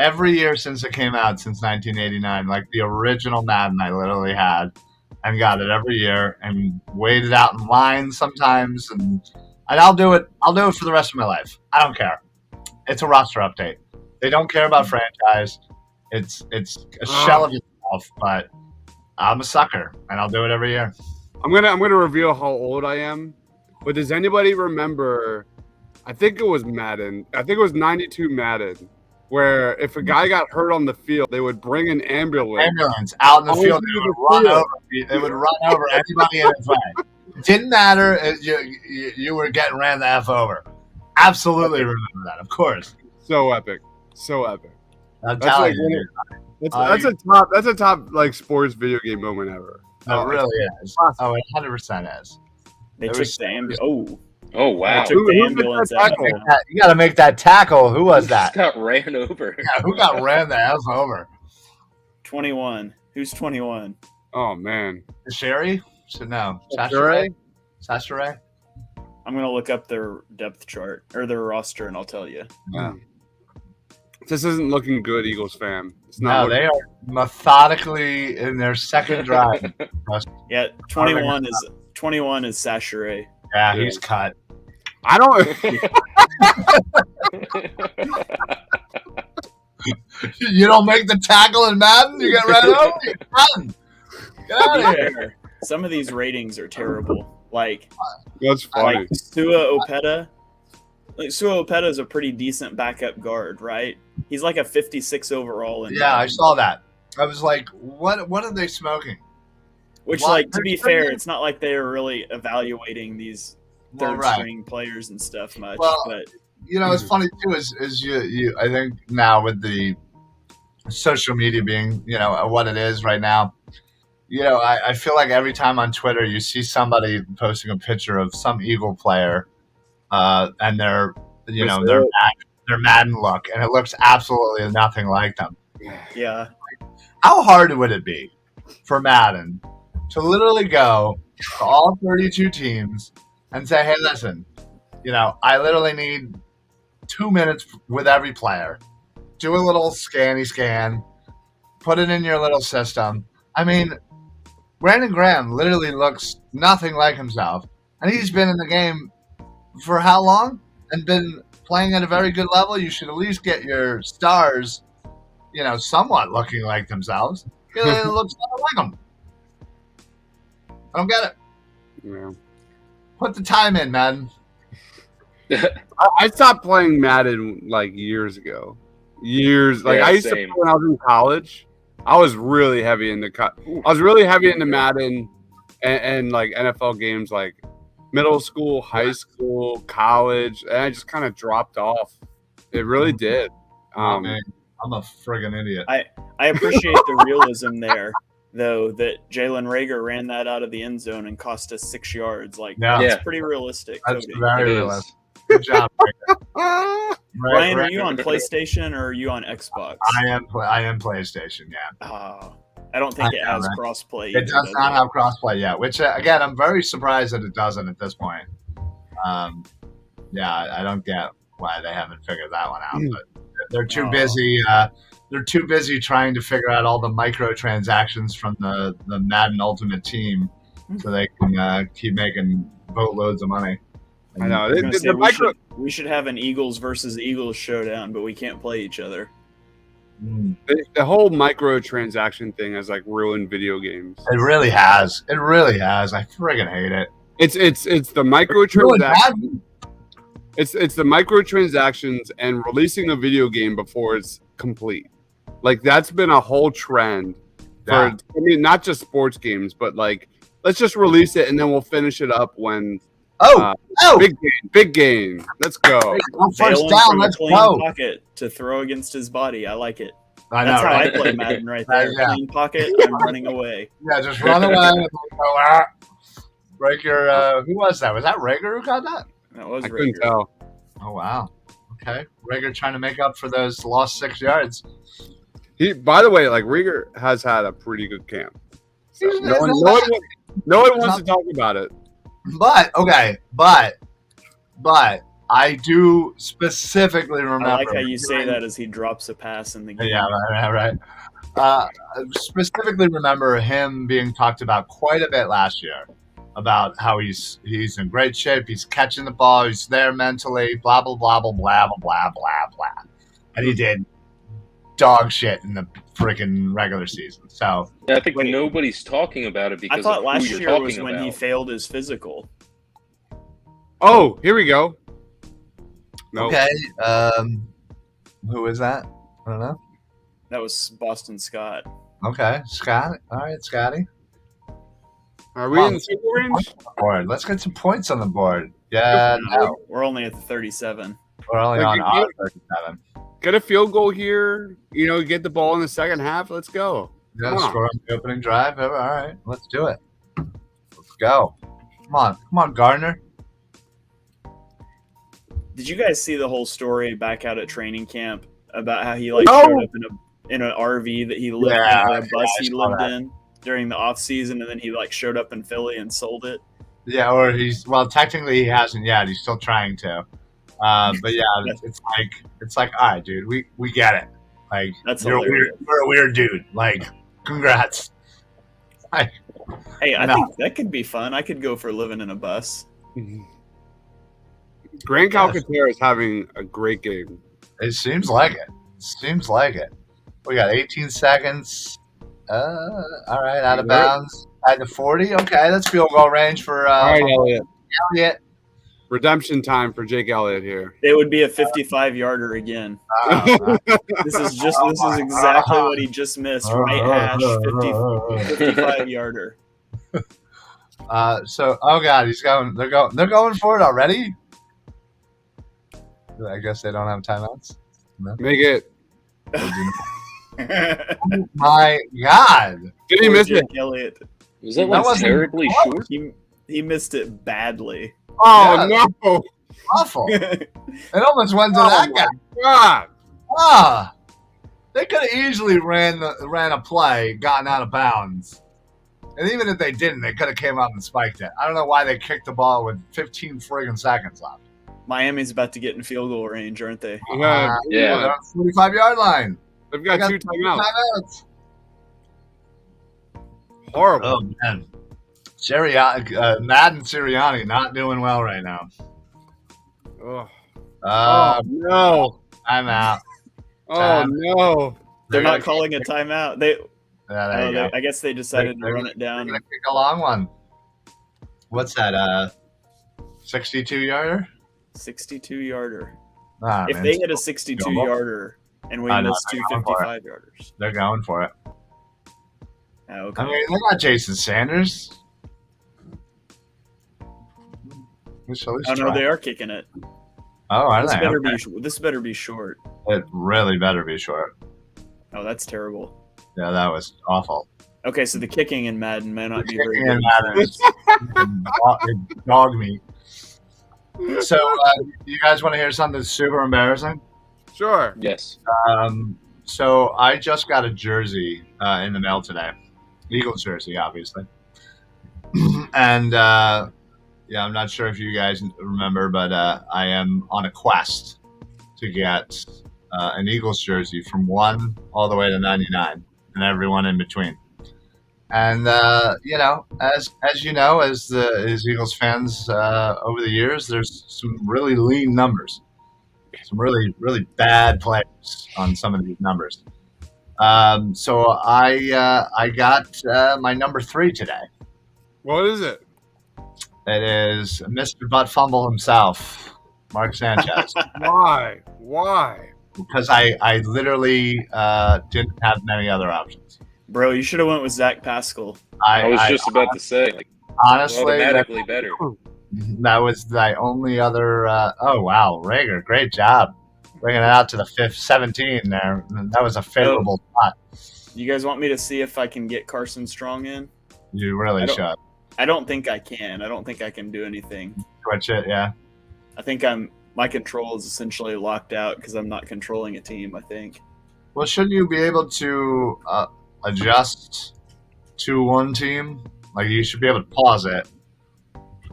Every year since it came out, since 1989, like the original Madden, I literally had and got it every year and waited out in line sometimes, and I'll do it. I'll do it for the rest of my life. I don't care. It's a roster update. They don't care about franchise. It's a shell of itself, but I'm a sucker, and I'll do it every year. I'm gonna reveal how old I am, but does anybody remember? I think it was Madden. I think it was 92 Madden. Where if a guy got hurt on the field, they would bring an ambulance out in the field. They would run over anybody in its way. It didn't matter. You were getting ran the F over. Absolutely remember that, of course. So epic. I'm telling you. That's a top like sports video game moment ever. It really is. Oh, it 100% is. They took the ambulance. Oh, wow. They took the ambulance out. You got to make that tackle. Who was that? Who got ran over? Yeah, who got ran the F over? 21. Who's 21? Oh, man. Sherry? No. Sasha? I'm going to look up their depth chart or their roster, and I'll tell you. Yeah. This isn't looking good, Eagles fam. No, they are methodically in their second drive. Yeah, 21 is Sasha. Yeah, he's cut. I don't. You don't make the tackle in Madden, you get ran over. You're done. Get out of here. Some of these ratings are terrible. Like, that's funny. Like Sua Opeta. Like Sua Opeta is a pretty decent backup guard, right? He's like a 56 overall. Yeah, I saw that. I was like, what are they smoking? Which, like, to be fair, it's not like they're really evaluating these third-string players and stuff much. Well, but you know, it's funny too. Is you? I think now with the social media being, you know, what it is right now, you know, I feel like every time on Twitter you see somebody posting a picture of some Eagle player, and their Madden look, and it looks absolutely nothing like them. Yeah. How hard would it be for Madden to literally go to all 32 teams and say, hey, listen, you know, I literally need 2 minutes with every player. Do a little scan, put it in your little system. I mean, Brandon Graham literally looks nothing like himself. And he's been in the game for how long? And been playing at a very good level. You should at least get your stars, you know, somewhat looking like themselves. It looks nothing like them. I don't get it. Yeah. Put the time in, man. I stopped playing Madden like years ago. I used to play when I was in college, I was really heavy into Madden and like NFL games like middle school, high school, college, and I just kind of dropped off. It really did. I'm a friggin' idiot. I appreciate the realism there, though, that Jalen Reagor ran that out of the end zone and cost us 6 yards. Like, that's pretty realistic. That's very realistic. Good job, Ryan, are you on PlayStation or are you on Xbox? I am PlayStation, yeah. I don't think it has crossplay. It does not have crossplay yet, which, again, I'm very surprised that it doesn't at this point. I don't get why they haven't figured that one out, but they're too busy. They're too busy trying to figure out all the microtransactions from the Madden Ultimate Team, so they can keep making boatloads of money. I know. We should have an Eagles versus Eagles showdown, but we can't play each other. The whole microtransaction thing has like ruined video games. It really has. I friggin' hate it. It's the microtransactions. It's the microtransactions and releasing a video game before it's complete. Like that's been a whole trend for not just sports games, but like let's just release it and then we'll finish it up when big game. Let's go. First down, let's go. Pocket to throw against his body. I like it. That's how I play Madden right there. Clean pocket, I'm running away. Yeah, just run away. Break your. Who was that? Was that Reagor who got that? That was I couldn't tell. Oh wow. Okay, Reagor trying to make up for those lost 6 yards. By the way, like Reagor has had a pretty good camp. So no one wants to talk about it. But I do specifically remember. I like how you say that as he drops a pass in the game. Yeah, right. Specifically remember him being talked about quite a bit last year about how he's in great shape. He's catching the ball. He's there mentally. Blah blah blah blah blah blah blah blah. And he did dog shit in the freaking regular season. So I think nobody's talking about it because I thought last year was when he failed his physical. Oh, here we go. Nope. Okay. Who is that? I don't know. That was Boston Scott. Okay, Scott. All right, Scotty. Are we in the super range? Board. Let's get some points on the board. Yeah, no. We're only at the 37. We're only on our 37. Get a field goal here. Get the ball in the second half. Let's go. Yeah, score on the opening drive. All right, let's do it. Let's go. Come on, Gardner. Did you guys see the whole story back out at training camp about how he showed up in an RV that he lived in, or a bus he lived in during the off season, and then he showed up in Philly and sold it? Yeah, or technically he hasn't yet. He's still trying to. But yeah, it's like, all right, dude, we get it. Like, you're a weird dude. Like, congrats. Hey, I think that could be fun. I could go for living in a bus. Grant Calcaterra is having a great game. It seems like it. We got 18 seconds. All right, out of bounds. At the 40. Okay, that's field goal range for all right, Elliott. Redemption time for Jake Elliott here. It would be a 55-yarder again. This is exactly what he just missed. Right hash, 55-yarder. Oh god, they're going for it already. I guess they don't have timeouts. No? Make it. Oh my god! Did he miss it? Elliott. Was that terribly short? He missed it badly. Oh no! Awful! It almost went to that guy. God! They could have easily ran a play, gotten out of bounds, and even if they didn't, they could have came out and spiked it. I don't know why they kicked the ball with 15 friggin' seconds left. Miami's about to get in field goal range, aren't they? Yeah. They're on the 45-yard line. They've got 2 timeouts. Horrible. Oh man. Madden Sirianni not doing well right now. Oh no! I'm out. Oh no! They're not calling a timeout. Go. I guess they decided to run it down. They're gonna kick a long one. What's that? 62-yarder. 62-yarder. Ah, if they hit a 62-yarder and we miss 2 55-yarders, they're going for it. Okay. I mean, they got Jason Sanders. Oh no, they are kicking it. Oh, are this they? better Okay. this better be short. It really better be short. Oh, that's terrible. Yeah, that was awful. Okay, so the kicking in Madden may not be very Kicking good. in Madden is dog meat. So, you guys want to hear something super embarrassing? Sure. Yes. So I just got a jersey in the mail today, Eagles jersey, obviously. And yeah, I'm not sure if you guys remember, but I am on a quest to get an Eagles jersey from 1 all the way to 99 and everyone in between. And you know, as you know, as Eagles fans over the years, there's some really lean numbers, some really bad players on some of these numbers. So I got my number 3 today. What is it? It is Mr. Butt Fumble himself, Mark Sanchez. Why? Because I literally didn't have many other options. Bro, you should have went with Zach Pascal. I was just about to say, like, honestly, automatically better. That was the only other. Oh wow, Rager, great job bringing it out to the 17 there. That was a favorable spot. You guys want me to see if I can get Carson Strong in? You really should. I don't think I can. I don't think I can do anything. Switch it, yeah. I think my control is essentially locked out because I'm not controlling a team, I think. Well, shouldn't you be able to adjust to one team? Like, you should be able to pause it,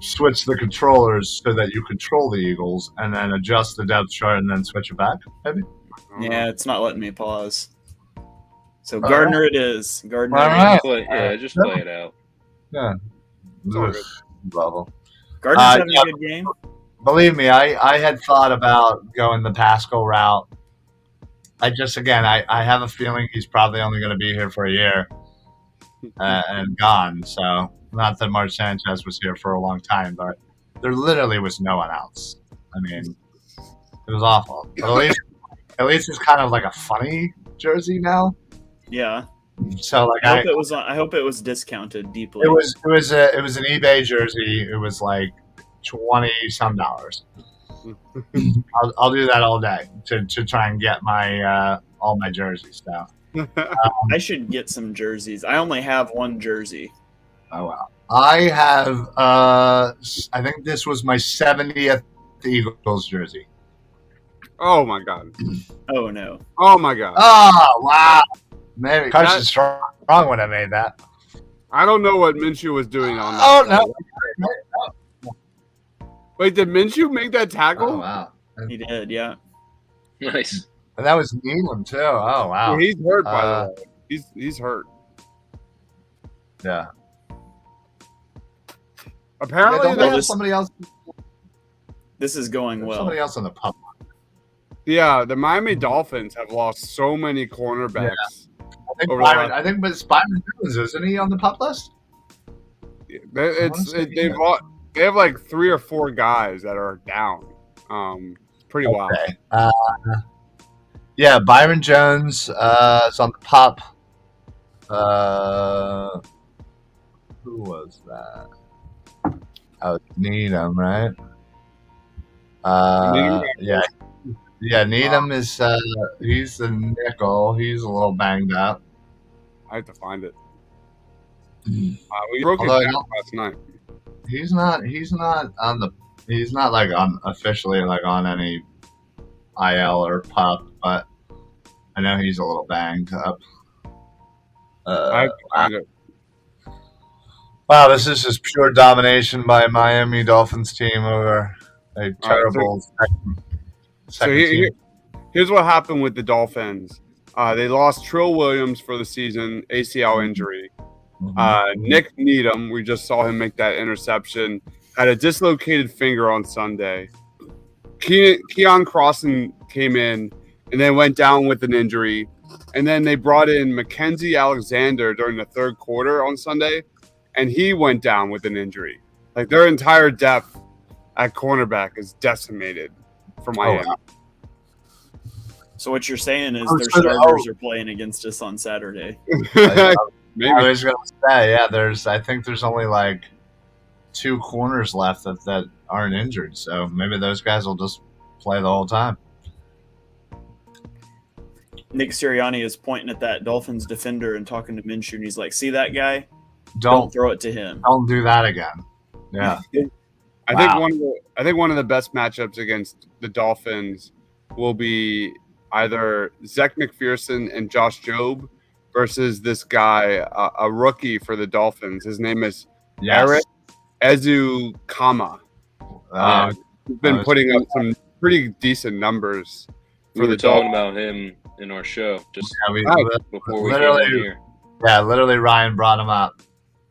switch the controllers so that you control the Eagles, and then adjust the depth chart and then switch it back, maybe? Yeah, it's not letting me pause. So Gardner it is. Gardner. All right. Just play it out. Yeah. Level. Gardner's having a good game. Believe me, I had thought about going the Pascal route. I have a feeling he's probably only going to be here for a year and gone. So, not that Mark Sanchez was here for a long time, but there literally was no one else. I mean, it was awful. But at least it's kind of like a funny jersey now. Yeah. So like I hope it was discounted deeply. It was an eBay jersey. It was like $20-some. I'll do that all day to try and get my all my jersey stuff. I should get some jerseys. I only have one jersey. Oh wow! I have. I think this was my 70th Eagles jersey. Oh my god! Oh no! Oh my god! Oh wow! Maybe Carson Strong would have made that. I don't know what Minshew was doing on that. Oh no! Wait, did Minshew make that tackle? Oh wow! He did, yeah. Nice. And that was Needham too. Oh wow! Yeah, he's hurt by the way. He's hurt. Yeah. Apparently, there's somebody else. This is going well. Somebody else on the pub. Yeah, the Miami Dolphins have lost so many cornerbacks. Yeah. I think it's Byron Jones, isn't he on the pup list? They have like 3 or 4 guys that are down. Pretty wild. Yeah, Byron Jones is on the pup. Who was that? Oh, Needham, right? Yeah, Needham is he's the nickel. He's a little banged up. I have to find it. We broke it down last night. He's not like on officially like on any IL or pup, but I know he's a little banged up. I have to find it. Wow, this is just pure domination by Miami Dolphins team over a terrible second team. Here's what happened with the Dolphins. They lost Trill Williams for the season, ACL injury. Nick Needham, we just saw him make that interception, had a dislocated finger on Sunday. Keon Crossan came in and then went down with an injury. And then they brought in Mackenzie Alexander during the third quarter on Sunday, and he went down with an injury. Like, their entire depth at cornerback is decimated for Miami. Oh, wow. So what you're saying is their starters are playing against us on Saturday. Maybe. I was going to say, I think there's only like 2 corners left that aren't injured. So maybe those guys will just play the whole time. Nick Sirianni is pointing at that Dolphins defender and talking to Minshew, and he's like, "See that guy? Don't throw it to him. Don't do that again." Yeah. I think one of the best matchups against the Dolphins will be either Zach McPherson and Josh Jobe versus this guy, a rookie for the Dolphins. His name is Eric Ezukama. He's been putting up some pretty decent numbers. We were talking about him in our show just before we came on here. Yeah, literally Ryan brought him up.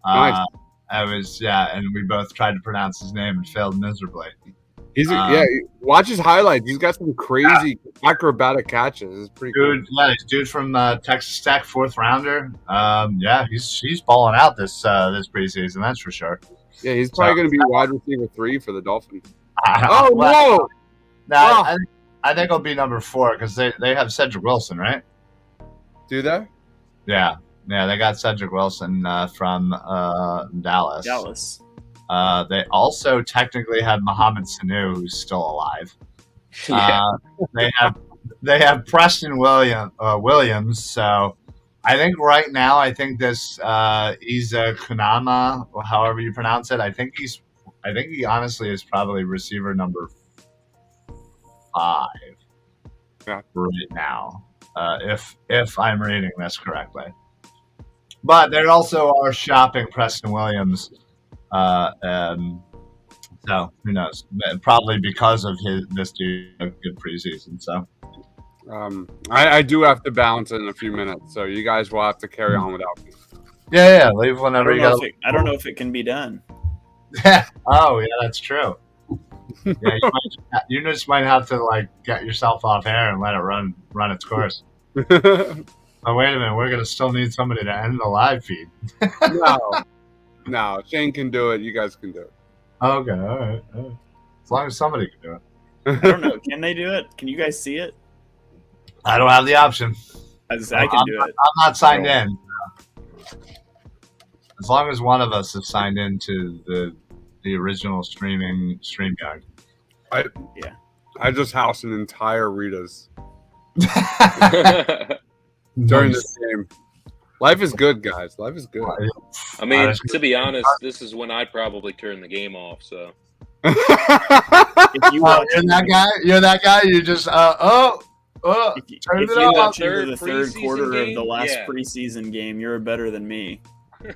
Nice. And we both tried to pronounce his name and failed miserably. Watch his highlights. He's got some crazy acrobatic catches. It's pretty good. Cool. Yeah, he's dude from Texas Tech, 4th rounder. He's balling out this preseason, that's for sure. Yeah, he's probably going to be wide receiver 3 for the Dolphins. No! I think he'll be number 4 because they have Cedric Wilson, right? Do they? Yeah, they got Cedric Wilson from Dallas. They also technically have Mohamed Sanu, who's still alive. Yeah. They have Preston Williams. So I think right now, this Isa Kunama, or however you pronounce it, I think he honestly is probably receiver number 5 right now, if I'm reading this correctly. But they also are shopping Preston Williams. So who knows? Probably because of this dude a good preseason. So I do have to bounce in a few minutes, so you guys will have to carry on without me. Yeah, leave whenever you go. I don't know if it can be done. Yeah. Oh, yeah, that's true. Yeah, you just might have to get yourself off air and let it run its course. Oh, wait a minute, we're gonna still need somebody to end the live feed. No, Shane can do it. You guys can do it. Okay, all right. As long as somebody can do it. I don't know. Can they do it? Can you guys see it? I don't have the option. I can do it. I'm not signed in. As long as one of us is signed into the original StreamYard. I just housed an entire Rita's during this game. Life is good, guys. Life is good. I mean, to be honest, this is when I'd probably turn the game off. So If you you're that guy. You just turn if it you off. watch into the third Preseason quarter game? of the last Yeah. preseason game, you're better than me.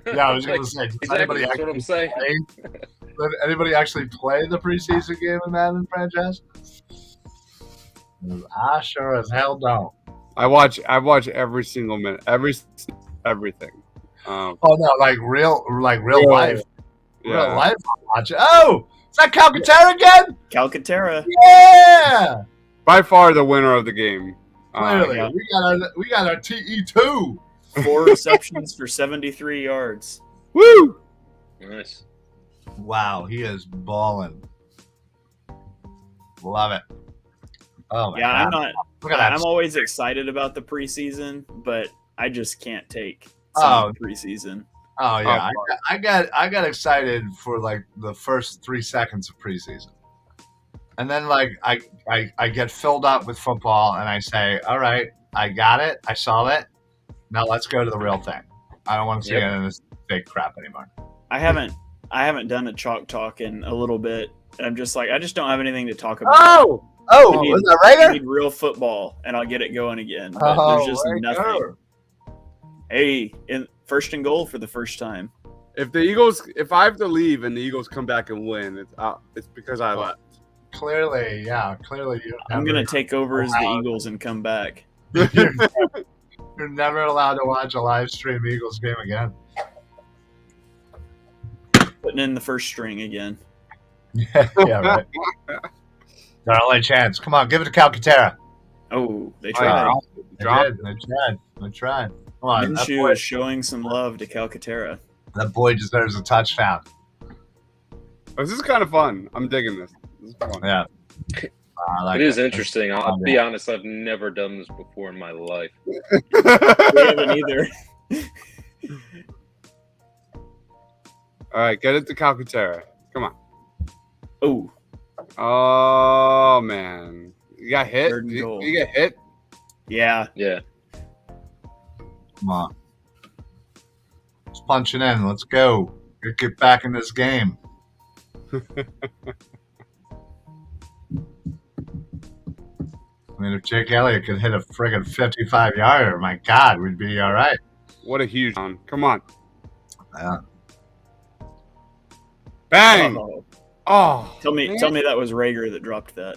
Yeah, I was going to say. Does Exactly, that's what I'm saying. Did anybody actually play the preseason game in Madden franchise? I sure as hell don't. I watch every single minute, everything. Oh no, real life. Yeah. Real life. Watch it. Oh, is that Calcaterra again? Calcaterra. Yeah. By far the winner of the game. Clearly, we got our TE2. 4 receptions for 73 yards. Woo! Nice. Wow, he is balling. Love it. Oh my Yeah, God. Look at that. I'm always excited about the preseason, but I just can't take some of the preseason. Oh yeah, I got excited for the first 3 seconds of preseason, and then I get filled up with football, and I say, all right, I got it, I saw it. Now let's go to the real thing. I don't want to see any of this fake crap anymore. I haven't done a chalk talk in a little bit. I'm just I just don't have anything to talk about. Was that I right? need real football, and I'll get it going again. But there's just nothing. Hey, in first and goal for the first time. If I have to leave and the Eagles come back and win, it's because I left. Clearly, I'm gonna take over as the Eagles and come back. You're never allowed to watch a live stream Eagles game again. Putting in the first string again. Yeah, right. Our only chance. Come on, give it to Calcaterra. Oh, they tried. They tried. Come on, Minshew is showing some love to Calcaterra. That boy deserves a touchdown. This is kind of fun. I'm digging this. This is fun. Yeah. It is interesting. I'll be honest, I've never done this before in my life. We haven't either. All right, get it to Calcaterra. Come on. Oh man, you got hit. Third and goal. You get hit. Yeah. Come on. Let's punch it in. Let's go. Get back in this game. I mean, if Jake Elliott could hit a friggin' 55-yarder, my God, we'd be all right. What a huge one. Come on. Yeah. Bang. Oh. Tell me that was Rager that dropped that.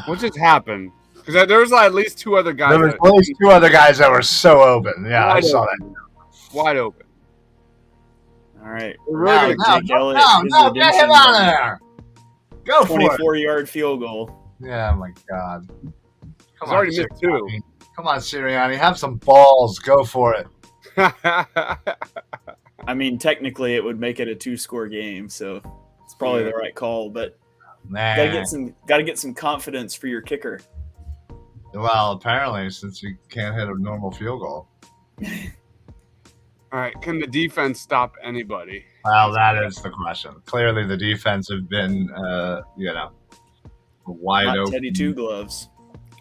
What just happened? Because there was like at least two other guys. There was at least two other guys that were so open. Yeah, I saw that. Wide open. All right. No, get him out of there. Go for it. 24-yard field goal. Yeah, my God. He's already missed two. Come on, Sirianni. Have some balls. Go for it. I mean, technically, it would make it a 2-score game, so it's probably the right call. But gotta get some confidence for your kicker. Well, apparently, since you can't hit a normal field goal. All right, can the defense stop anybody? Well, that is the question. Clearly, the defense have been, wide Not open. Teddy Two Gloves.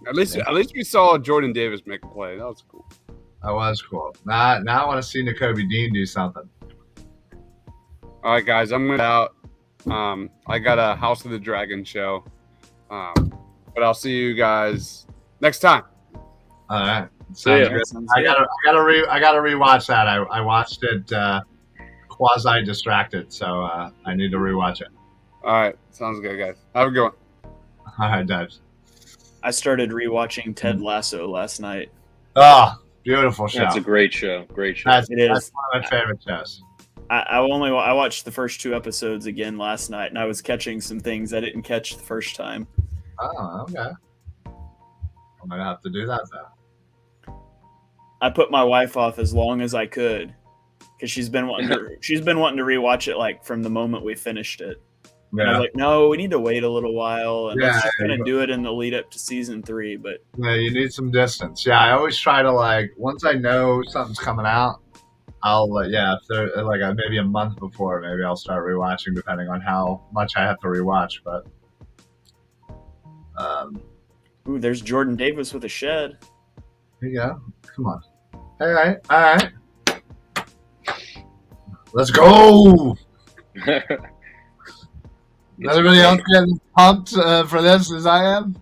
At least we saw Jordan Davis make a play. That was cool. That was cool. Now I want to see Nakobe Dean do something. All right, guys, I'm going out. I got a House of the Dragon show, but I'll see you guys next time. All right. Sounds good. I gotta rewatch that. I watched it quasi distracted, so I need to rewatch it. All right, sounds good, guys. Have a good one. All right, Debs. I started rewatching Ted Lasso last night. Oh, beautiful show. That's a great show. Great show. That's one of my favorite shows. I watched the first 2 episodes again last night, and I was catching some things I didn't catch the first time. Oh, okay. I'm gonna have to do that then. I put my wife off as long as I could because she's been wanting to rewatch it like from the moment we finished it. Yeah. And I was like, no, we need to wait a little while, and let's just kind of do it in the lead up to season 3. But yeah, you need some distance. Yeah, I always try to once I know something's coming out, I'll if there maybe a month before, maybe I'll start rewatching depending on how much I have to rewatch. But ooh, there's Jordan Davis with a shed. Here you go. Come on. All right. Let's go. Everybody else getting pumped for this as I am?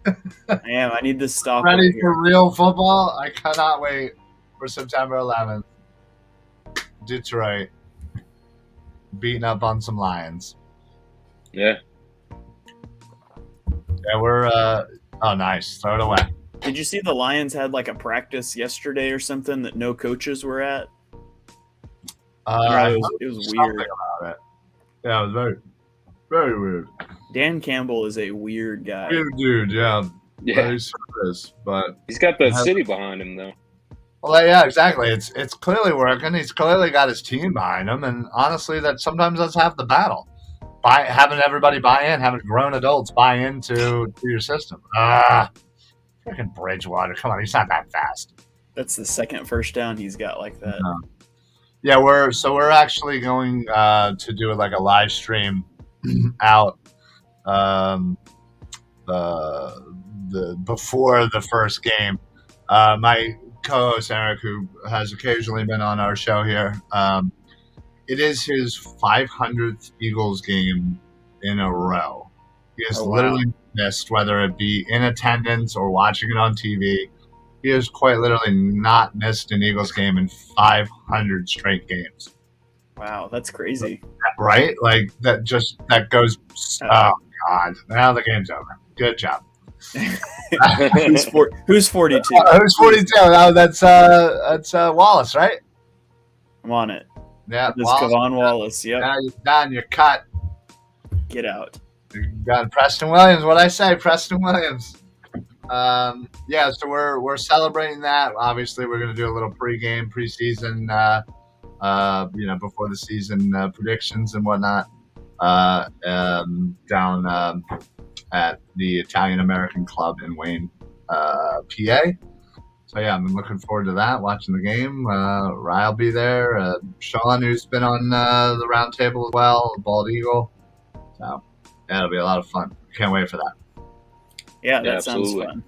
I am. I need this stop. Ready for real football? I cannot wait for September 11th. Detroit beating up on some Lions. Yeah. Yeah, we're oh nice. Throw it away. Did you see the Lions had like a practice yesterday or something that no coaches were at? It was weird. About it. Yeah, it was very, very weird. Dan Campbell is a weird guy. Weird dude, yeah. Yeah. He sort of is, but he's got the city behind him though. Well, yeah, exactly. It's clearly working. He's clearly got his team behind him, and honestly, sometimes that's half the battle. Having everybody buy in, having grown adults buy into your system. Freaking Bridgewater! Come on, he's not that fast. That's the second first down he's got like that. No. Yeah, we're actually going to do like a live stream out before the first game. My co-host Eric, who has occasionally been on our show here, it is his 500th Eagles game in a row. He has literally missed, whether it be in attendance or watching it on TV. He has quite literally not missed an Eagles game in 500 straight games. Wow, that's crazy. Right? Like that goes. Oh God! Now the game's over. Good job. Who's 42? Who's 42? No, that's Wallace, right? I'm on it. Yeah, this Kevon Wallace. Yep. Now you're done. You're cut. Get out. You got Preston Williams. What I say, Preston Williams. So we're celebrating that. Obviously, we're going to do a little preseason, before the season predictions and whatnot, down at the Italian American Club in Wayne, PA. yeah, I'm looking forward to that. Watching the game. Ryan will be there. Sean, who's been on the round table as well, Bald Eagle. So yeah, it'll be a lot of fun. Can't wait for that. Yeah, that sounds fun.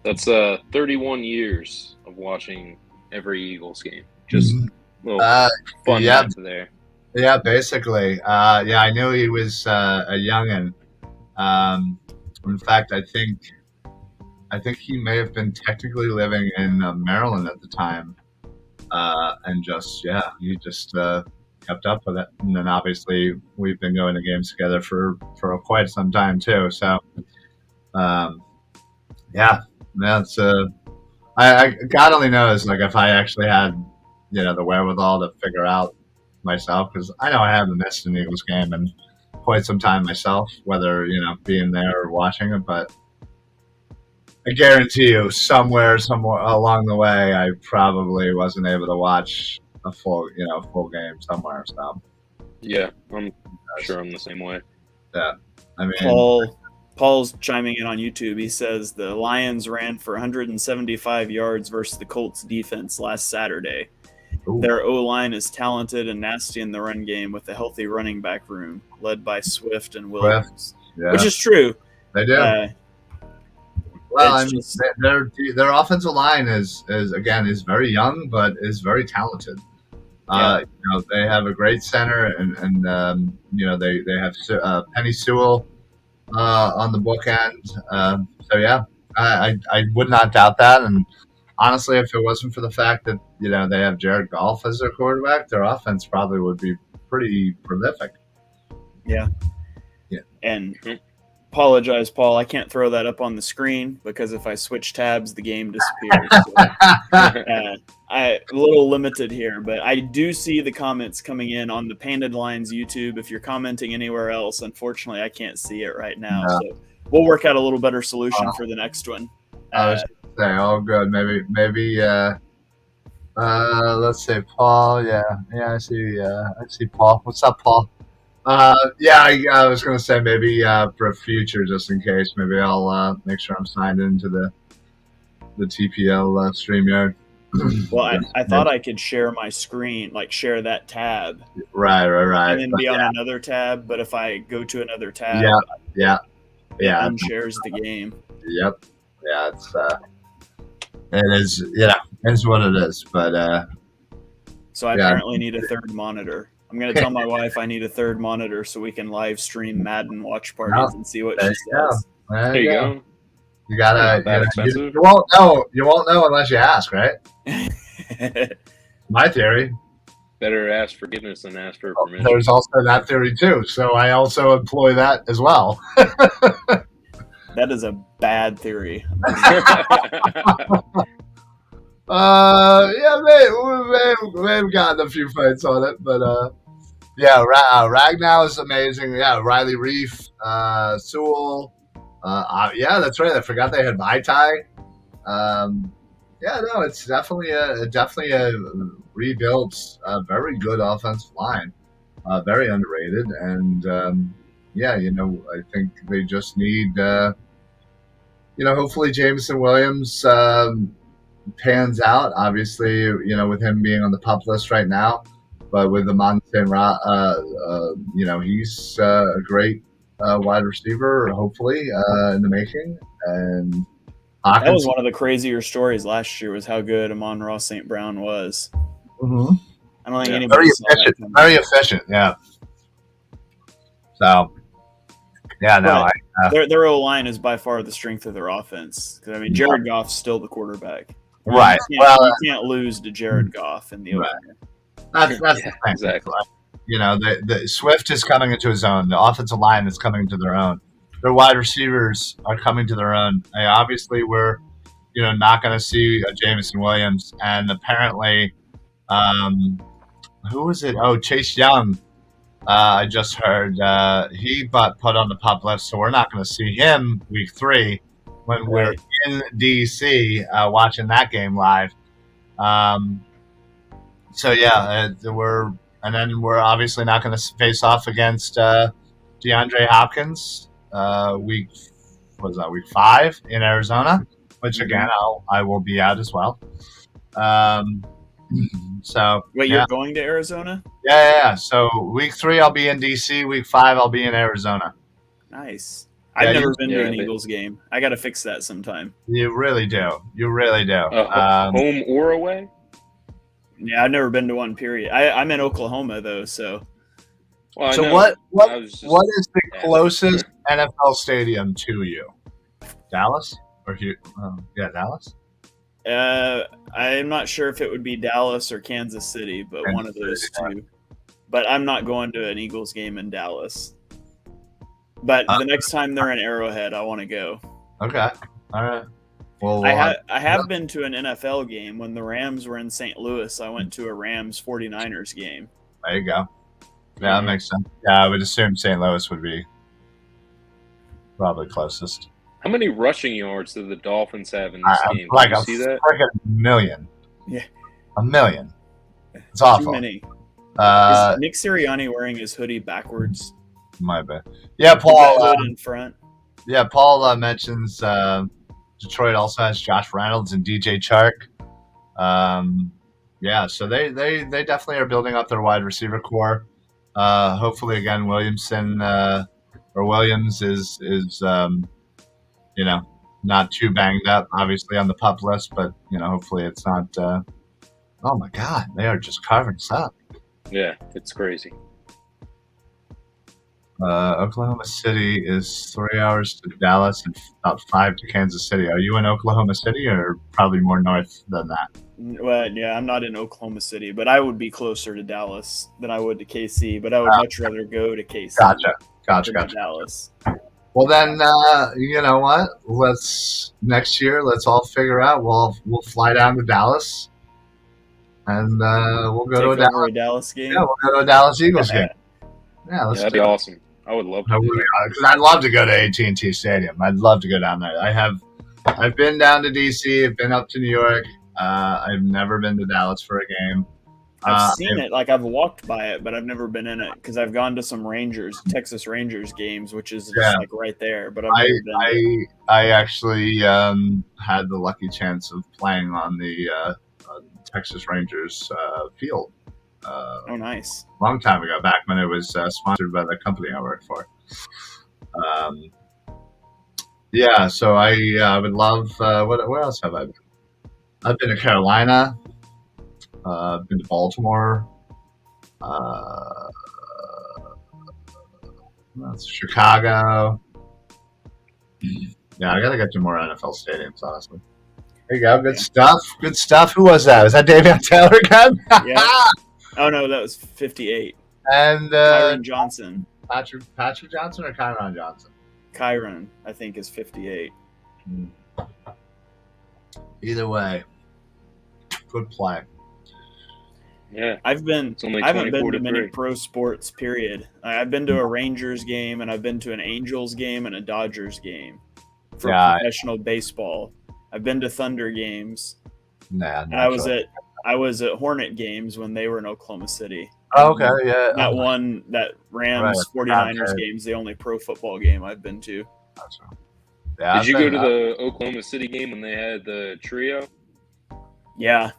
That's 31 years of watching every Eagles game. Just little fun there. Yeah, basically. Yeah, I knew he was a youngin'. In fact, I think he may have been technically living in Maryland at the time, and he just kept up with it. And then obviously we've been going to games together for quite some time too. So, that's God only knows, like, if I actually had, the wherewithal to figure out myself, because I know I haven't missed an Eagles game in quite some time myself, whether being there or watching it, but I guarantee you somewhere along the way I probably wasn't able to watch a full game somewhere. So yeah, I'm sure I'm the same way. Yeah, I mean, Paul's chiming in on YouTube. He says the Lions ran for 175 yards versus the Colts defense last Saturday. Ooh. Their O-line is talented and nasty in the run game with a healthy running back room led by Swift and Williams, which is true. They do. Well, I mean, their offensive line is very young, but is very talented. They have a great center, and they have Penny Sewell on the bookend. So yeah, I would not doubt that. And honestly, if it wasn't for the fact that they have Jared Goff as their quarterback, their offense probably would be pretty prolific. Yeah. And apologize, Paul, I can't throw that up on the screen because if I switch tabs, the game disappears. So, I'm a little limited here, but I do see the comments coming in on the Painted Lines YouTube. If you're commenting anywhere else, unfortunately, I can't see it right now. No. So we'll work out a little better solution for the next one. I was say, oh, good. Maybe. Let's say Paul. Yeah. I see Paul. What's up, Paul? I was going to say maybe for future, just in case, maybe I'll make sure I'm signed into the TPL StreamYard. Well, I thought I could share my screen, like share that tab. Right. And then be on another tab. But if I go to another tab, it unshares the game. Yep. Yeah, it is. Yeah, it's what it is. But so I apparently need a third monitor. I'm going to tell my wife I need a third monitor so we can live stream Madden watch parties and see what she says. There you go. You gotta. You won't know. You won't know unless you ask, right? My theory. Better ask forgiveness than ask for permission. There's also that theory too. So I also employ that as well. That is a bad theory. We've gotten a few fights on it, but Ragnow is amazing. Yeah, Riley Reef, Sewell. That's right. I forgot they had Vaitai. It's definitely a rebuilt, very good offensive line, very underrated, and I think they just need, hopefully Jameson Williams pans out. Obviously, with him being on the PUP list right now, but with Amon St. Ra, he's a great wide receiver, hopefully in the making. And Hawkins, that was one of the crazier stories last year, was how good Amon-Ra St. Brown was. Mm-hmm. I don't think anybody saw that coming. Very efficient, yeah. So, their O-line is by far the strength of their offense. Because Jared Goff's still the quarterback. Right. You can't lose to Jared Goff in the O-line. That's the thing. Exactly. The Swift is coming into his own. The offensive line is coming to their own. Their wide receivers are coming to their own. Obviously, we're not going to see Jameson Williams, and apparently, who was it? Oh, Chase Young. I just heard he got put on the PUP list, so we're not going to see him week 3 when we're in DC watching that game live. We're obviously not going to face off against DeAndre Hopkins week 5 in Arizona, which again I will be out as well. So wait, you're going to Arizona? Yeah. So week 3 I'll be in DC. Week 5 I'll be in Arizona. Nice. Yeah, I've never been to an Eagles game. I got to fix that sometime. You really do. You really do. Home or away? Yeah, I've never been to one. Period. I'm in Oklahoma though, so. Well, so what is the closest NFL stadium to you? Dallas or Dallas? I'm not sure if it would be Dallas or Kansas City, but one of those two. But I'm not going to an Eagles game in Dallas. But the next time they're in Arrowhead, I want to go. Okay. All right. Well, I have been to an NFL game when the Rams were in St. Louis. I went to a Rams 49ers game. There you go. Yeah, that makes sense. Yeah, I would assume St. Louis would be probably closest. How many rushing yards do the Dolphins have in this game? Like Did you see that? Freaking million. Yeah. A million. It's awful. Too many. Is Nick Sirianni wearing his hoodie backwards? Might be. Yeah, Paul. Hood in front. Yeah, Paul mentions Detroit also has Josh Reynolds and DJ Chark. Yeah, so they definitely are building up their wide receiver core. Hopefully, again, Williams is not too banged up. Obviously on the PUP list, but hopefully it's not. Oh my God, they are just carving us up. Yeah, it's crazy. Oklahoma City is 3 hours to Dallas and about 5 to Kansas City. Are you in Oklahoma City or probably more north than that? Well, yeah, I'm not in Oklahoma City, but I would be closer to Dallas than I would to KC. But I would much rather go to KC. Gotcha. Dallas. Well, then, you know what? Next year, let's all figure out. We'll fly down to Dallas, and we'll go to a Dallas game. Yeah, we'll go to a Dallas Eagles game. Yeah, that'd be awesome. I would love to. Because I'd love to go to AT&T Stadium. I'd love to go down there. I've been down to DC. I've been up to New York. I've never been to Dallas for a game. I've seen it. Like I've walked by it, but I've never been in it because I've gone to some Texas Rangers games, which is just like right there. But I actually had the lucky chance of playing on the Texas Rangers field. Oh, nice! Long time ago, back when it was sponsored by the company I worked for. Yeah, so I would love. Where else have I been? I've been to Carolina. I've been to Baltimore. That's Chicago. Yeah, I gotta get to more NFL stadiums, honestly. There you go. Good stuff. Good stuff. Who was that? Was that Davion Taylor again? Yeah. Oh no, that was 58. And Kyron Johnson. Patrick Johnson or Kyron Johnson? Kyron, I think, is 58. Either way, good play. Yeah, I haven't been to many pro sports. Period. I've been to a Rangers game, and I've been to an Angels game and a Dodgers game for professional baseball. I've been to Thunder games. And I was at Hornet games when they were in Oklahoma City. Oh, okay, yeah. That Rams 49ers game's the only pro football game I've been to. Gotcha. Yeah, Did you go to the Oklahoma City game when they had the trio? Yeah.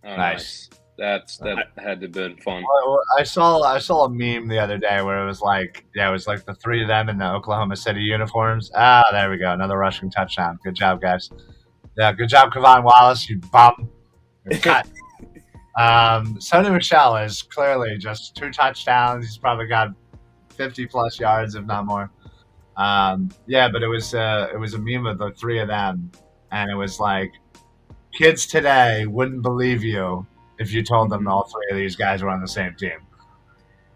Oh, nice. That had to have been fun. Well, I saw a meme the other day where it was like the three of them in the Oklahoma City uniforms. Ah, there we go. Another rushing touchdown. Good job, guys. Yeah, good job, Kevon Wallace, you bum. Cut. Sony Michel is clearly just 2 touchdowns. He's probably got 50+ yards, if not more. Yeah, but it was a meme of the 3 of them, and it was like, kids today wouldn't believe you if you told them all 3 of these guys were on the same team.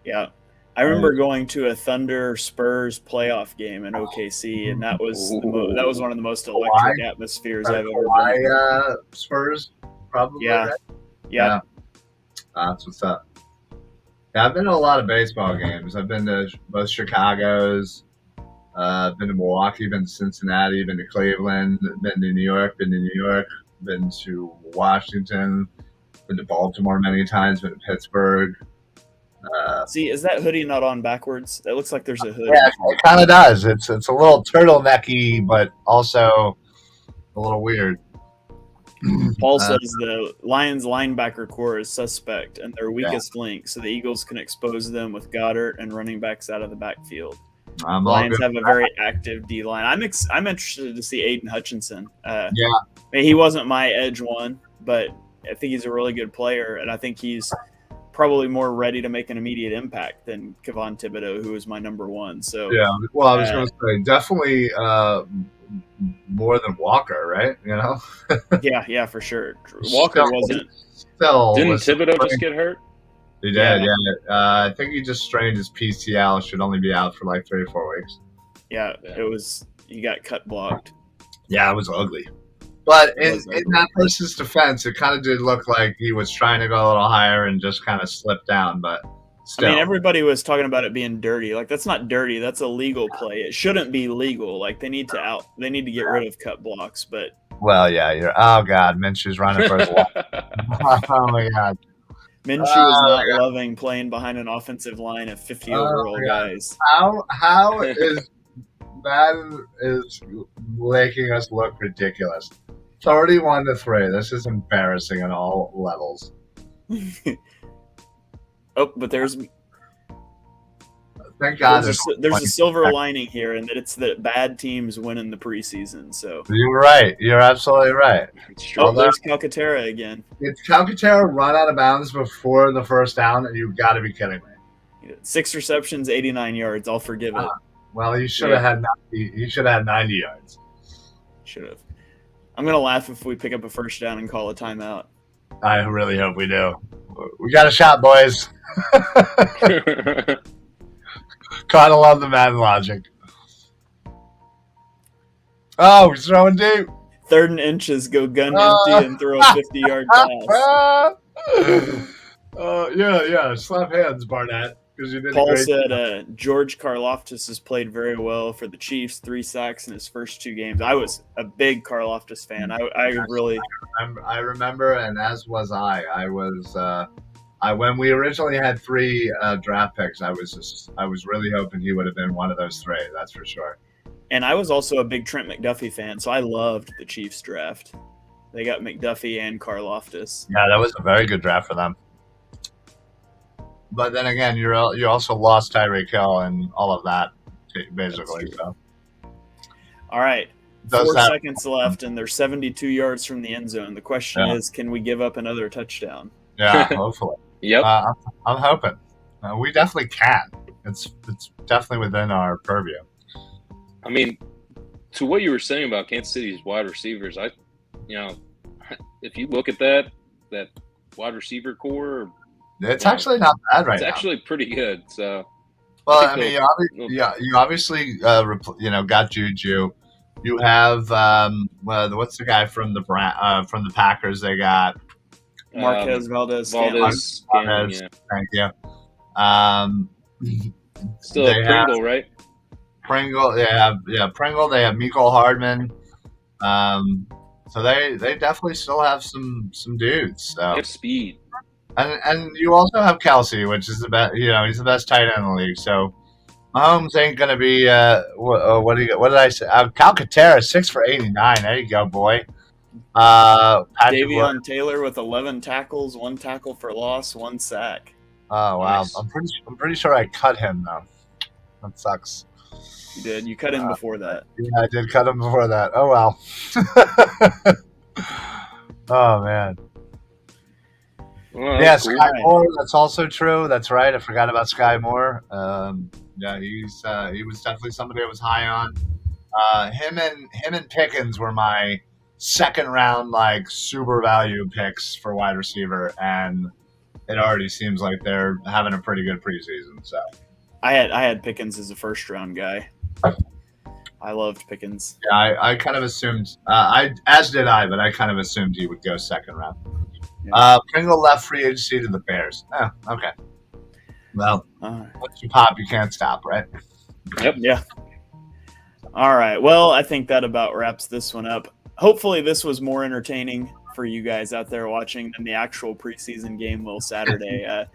Yeah. I remember going to a Thunder Spurs playoff game in OKC, and that was one of the most electric atmospheres I've ever been. Spurs, probably. Yeah. Right? Yeah. That's what's up. Yeah, I've been to a lot of baseball games. I've been to both Chicago's, been to Milwaukee, been to Cincinnati, been to Cleveland, been to New York, been to Washington, been to Baltimore many times, been to Pittsburgh. See, is that hoodie not on backwards? It looks like there's a hood. Yeah, it kind of does. It's a little turtlenecky, but also a little weird. Paul says the Lions linebacker core is suspect and their weakest link, so the Eagles can expose them with Goddard and running backs out of the backfield. Lions have a very active D line. I'm interested to see Aiden Hutchinson. He wasn't my edge one, but I think he's a really good player, and I think he's probably more ready to make an immediate impact than Kayvon Thibodeau, who is my number one. So well, I was going to say definitely more than Walker, right? yeah, for sure. Walker wasn't. Didn't Thibodeau just get hurt? He did, yeah. I think he just strained his PCL. Should only be out for like 3 or 4 weeks. Yeah, it was. He got cut blocked. Yeah, it was ugly. But in that person's defense, it kind of did look like he was trying to go a little higher and just kind of slipped down. But still. I mean, everybody was talking about it being dirty. Like, that's not dirty. That's a legal play. It shouldn't be legal. Like, they need to get rid of cut blocks. But oh God, Minshew's running for his life. Oh my God. Minshew is not loving playing behind an offensive line of 50 overall guys. How is Madden is making us look ridiculous? 31-3. This is embarrassing on all levels. But there's thank God there's a silver lining here, and that it's that bad teams win in the preseason. So you're right. You're absolutely right. There's Calcaterra again. It's Calcaterra run out of bounds before the first down, and you've got to be kidding me. 6 receptions, 89 yards. I'll forgive it. Well, he should have had 90. He should have had 90 yards. Should have. I'm gonna laugh if we pick up a first down and call a timeout. I really hope we do. We got a shot, boys. Gotta love the Madden logic. Oh, he's throwing deep. 3rd and inches, go gun empty and throw a 50-yard pass. Yeah. Slap hands, Barnett. Paul said George Karlaftis has played very well for the Chiefs, 3 sacks in his first 2 games. I was a big Karlaftis fan. I remember, and as was I. When we originally had 3 draft picks, I was really hoping he would have been one of those 3. That's for sure. And I was also a big Trent McDuffie fan, so I loved the Chiefs draft. They got McDuffie and Karlaftis. Yeah, that was a very good draft for them. But then again, you also lost Tyreek Hill and all of that, basically. So. All right. 4 seconds left, and they're 72 yards from the end zone. The question is, can we give up another touchdown? Yeah, hopefully. Yep. I'm hoping. We definitely can. It's definitely within our purview. I mean, to what you were saying about Kansas City's wide receivers, if you look at that wide receiver core. It's actually not bad right now. It's actually pretty good. So, well, you obviously got Juju. You have what's the guy from the Packers? They got Marquez Valdez. Valdez. Thank you. Still have Pringle, right? Pringle. They have Pringle. They have Mecole Hardman. So they definitely still have some dudes. So. They have speed. And you also have Kelsey, which is the best. He's the best tight end in the league. So Mahomes ain't gonna be. What did I say? Calcaterra 6 for 89. There you go, boy. Davion Taylor with 11 tackles, 1 tackle for loss, 1 sack. Oh wow! Nice. I'm pretty sure I cut him though. That sucks. You did. You cut him before that. Yeah, I did cut him before that. Oh well. Oh man. Well, yeah, cool. Sky Moore. That's also true. That's right. I forgot about Sky Moore. He was definitely somebody I was high on. Him and Pickens were my second round super value picks for wide receiver, and it already seems like they're having a pretty good preseason. So I had Pickens as a first round guy. I loved Pickens. Yeah, I kind of assumed as did I, but I kind of assumed he would go second round. Yeah. Pringle left free agency to the Bears. Oh, okay. Well, once you pop, you can't stop, right? Yep. Yeah. All right. Well, I think that about wraps this one up. Hopefully this was more entertaining for you guys out there watching than the actual preseason game will Saturday.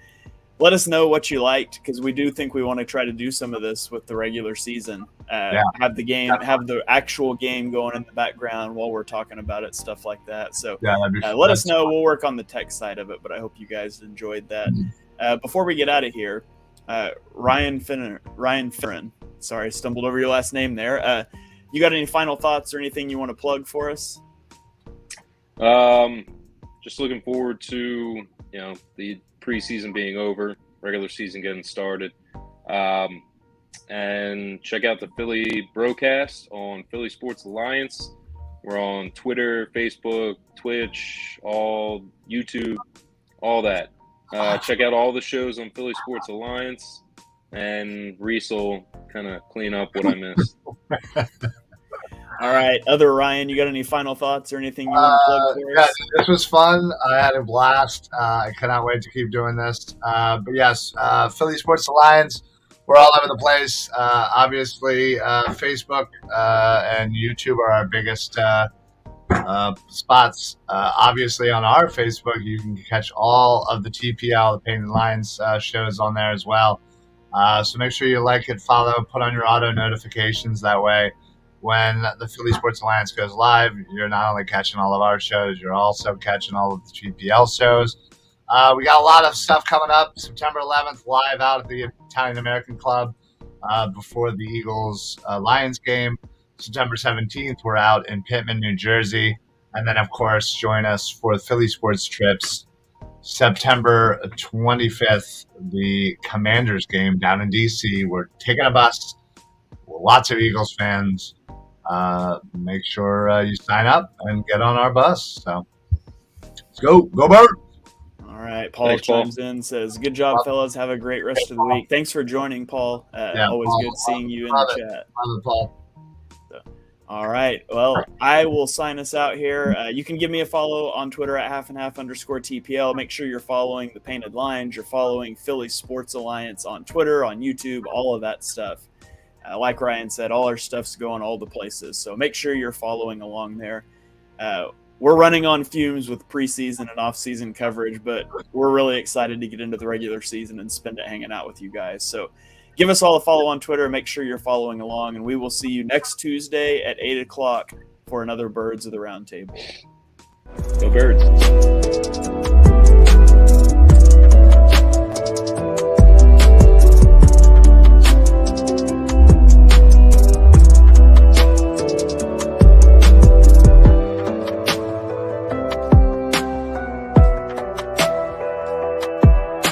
let us know what you liked, because we do think we want to try to do some of this with the regular season. Have the actual game going in the background while we're talking about it, stuff like that. So let us know. We'll work on the tech side of it, but I hope you guys enjoyed that. Before we get out of here, Ryan Finneran, sorry, stumbled over your last name there. You got any final thoughts or anything you want to plug for us? Just looking forward to the preseason being over, regular season getting started, and check out the Philly broadcast on Philly Sports Alliance. We're on Twitter, Facebook, Twitch, all YouTube, all that. Check out all the shows on Philly Sports Alliance, and Reese will kind of clean up what I missed. All right, other Ryan, you got any final thoughts or anything you want to plug for us? Yeah, this was fun. I had a blast. I cannot wait to keep doing this. But yes, Philly Sports Alliance, we're all over the place. Obviously, Facebook and YouTube are our biggest spots. Obviously, on our Facebook, you can catch all of the TPL, the Painted Lines shows on there as well. So make sure you like it, follow, put on your auto notifications. That way, when the Philly Sports Alliance goes live, you're not only catching all of our shows, you're also catching all of the GPL shows. We got a lot of stuff coming up. September 11th, live out at the Italian American Club before the Eagles Lions game. September 17th, we're out in Pittman, New Jersey. And then, of course, join us for the Philly Sports Trips. September 25th, the Commanders game down in D.C. We're taking a bus. Lots of Eagles fans. Make sure you sign up and get on our bus. So let's go. Go Bird! All right. Paul chimes in, says, good job, fellas. Have a great rest of the week. Thanks for joining, Paul. Always Paul, good seeing you in the chat. Love it, Paul. All right. Well, I will sign us out here. You can give me a follow on Twitter at @halfandhalf_TPL. Make sure you're following the Painted Lines. You're following Philly Sports Alliance on Twitter, on YouTube, all of that stuff. Like Ryan said, all our stuff's going all the places. So make sure you're following along there. We're running on fumes with preseason and off-season coverage, but we're really excited to get into the regular season and spend it hanging out with you guys. So give us all a follow on Twitter. Make sure you're following along, and we will see you next Tuesday at 8 o'clock for another Birds of the Round Table. Go Birds.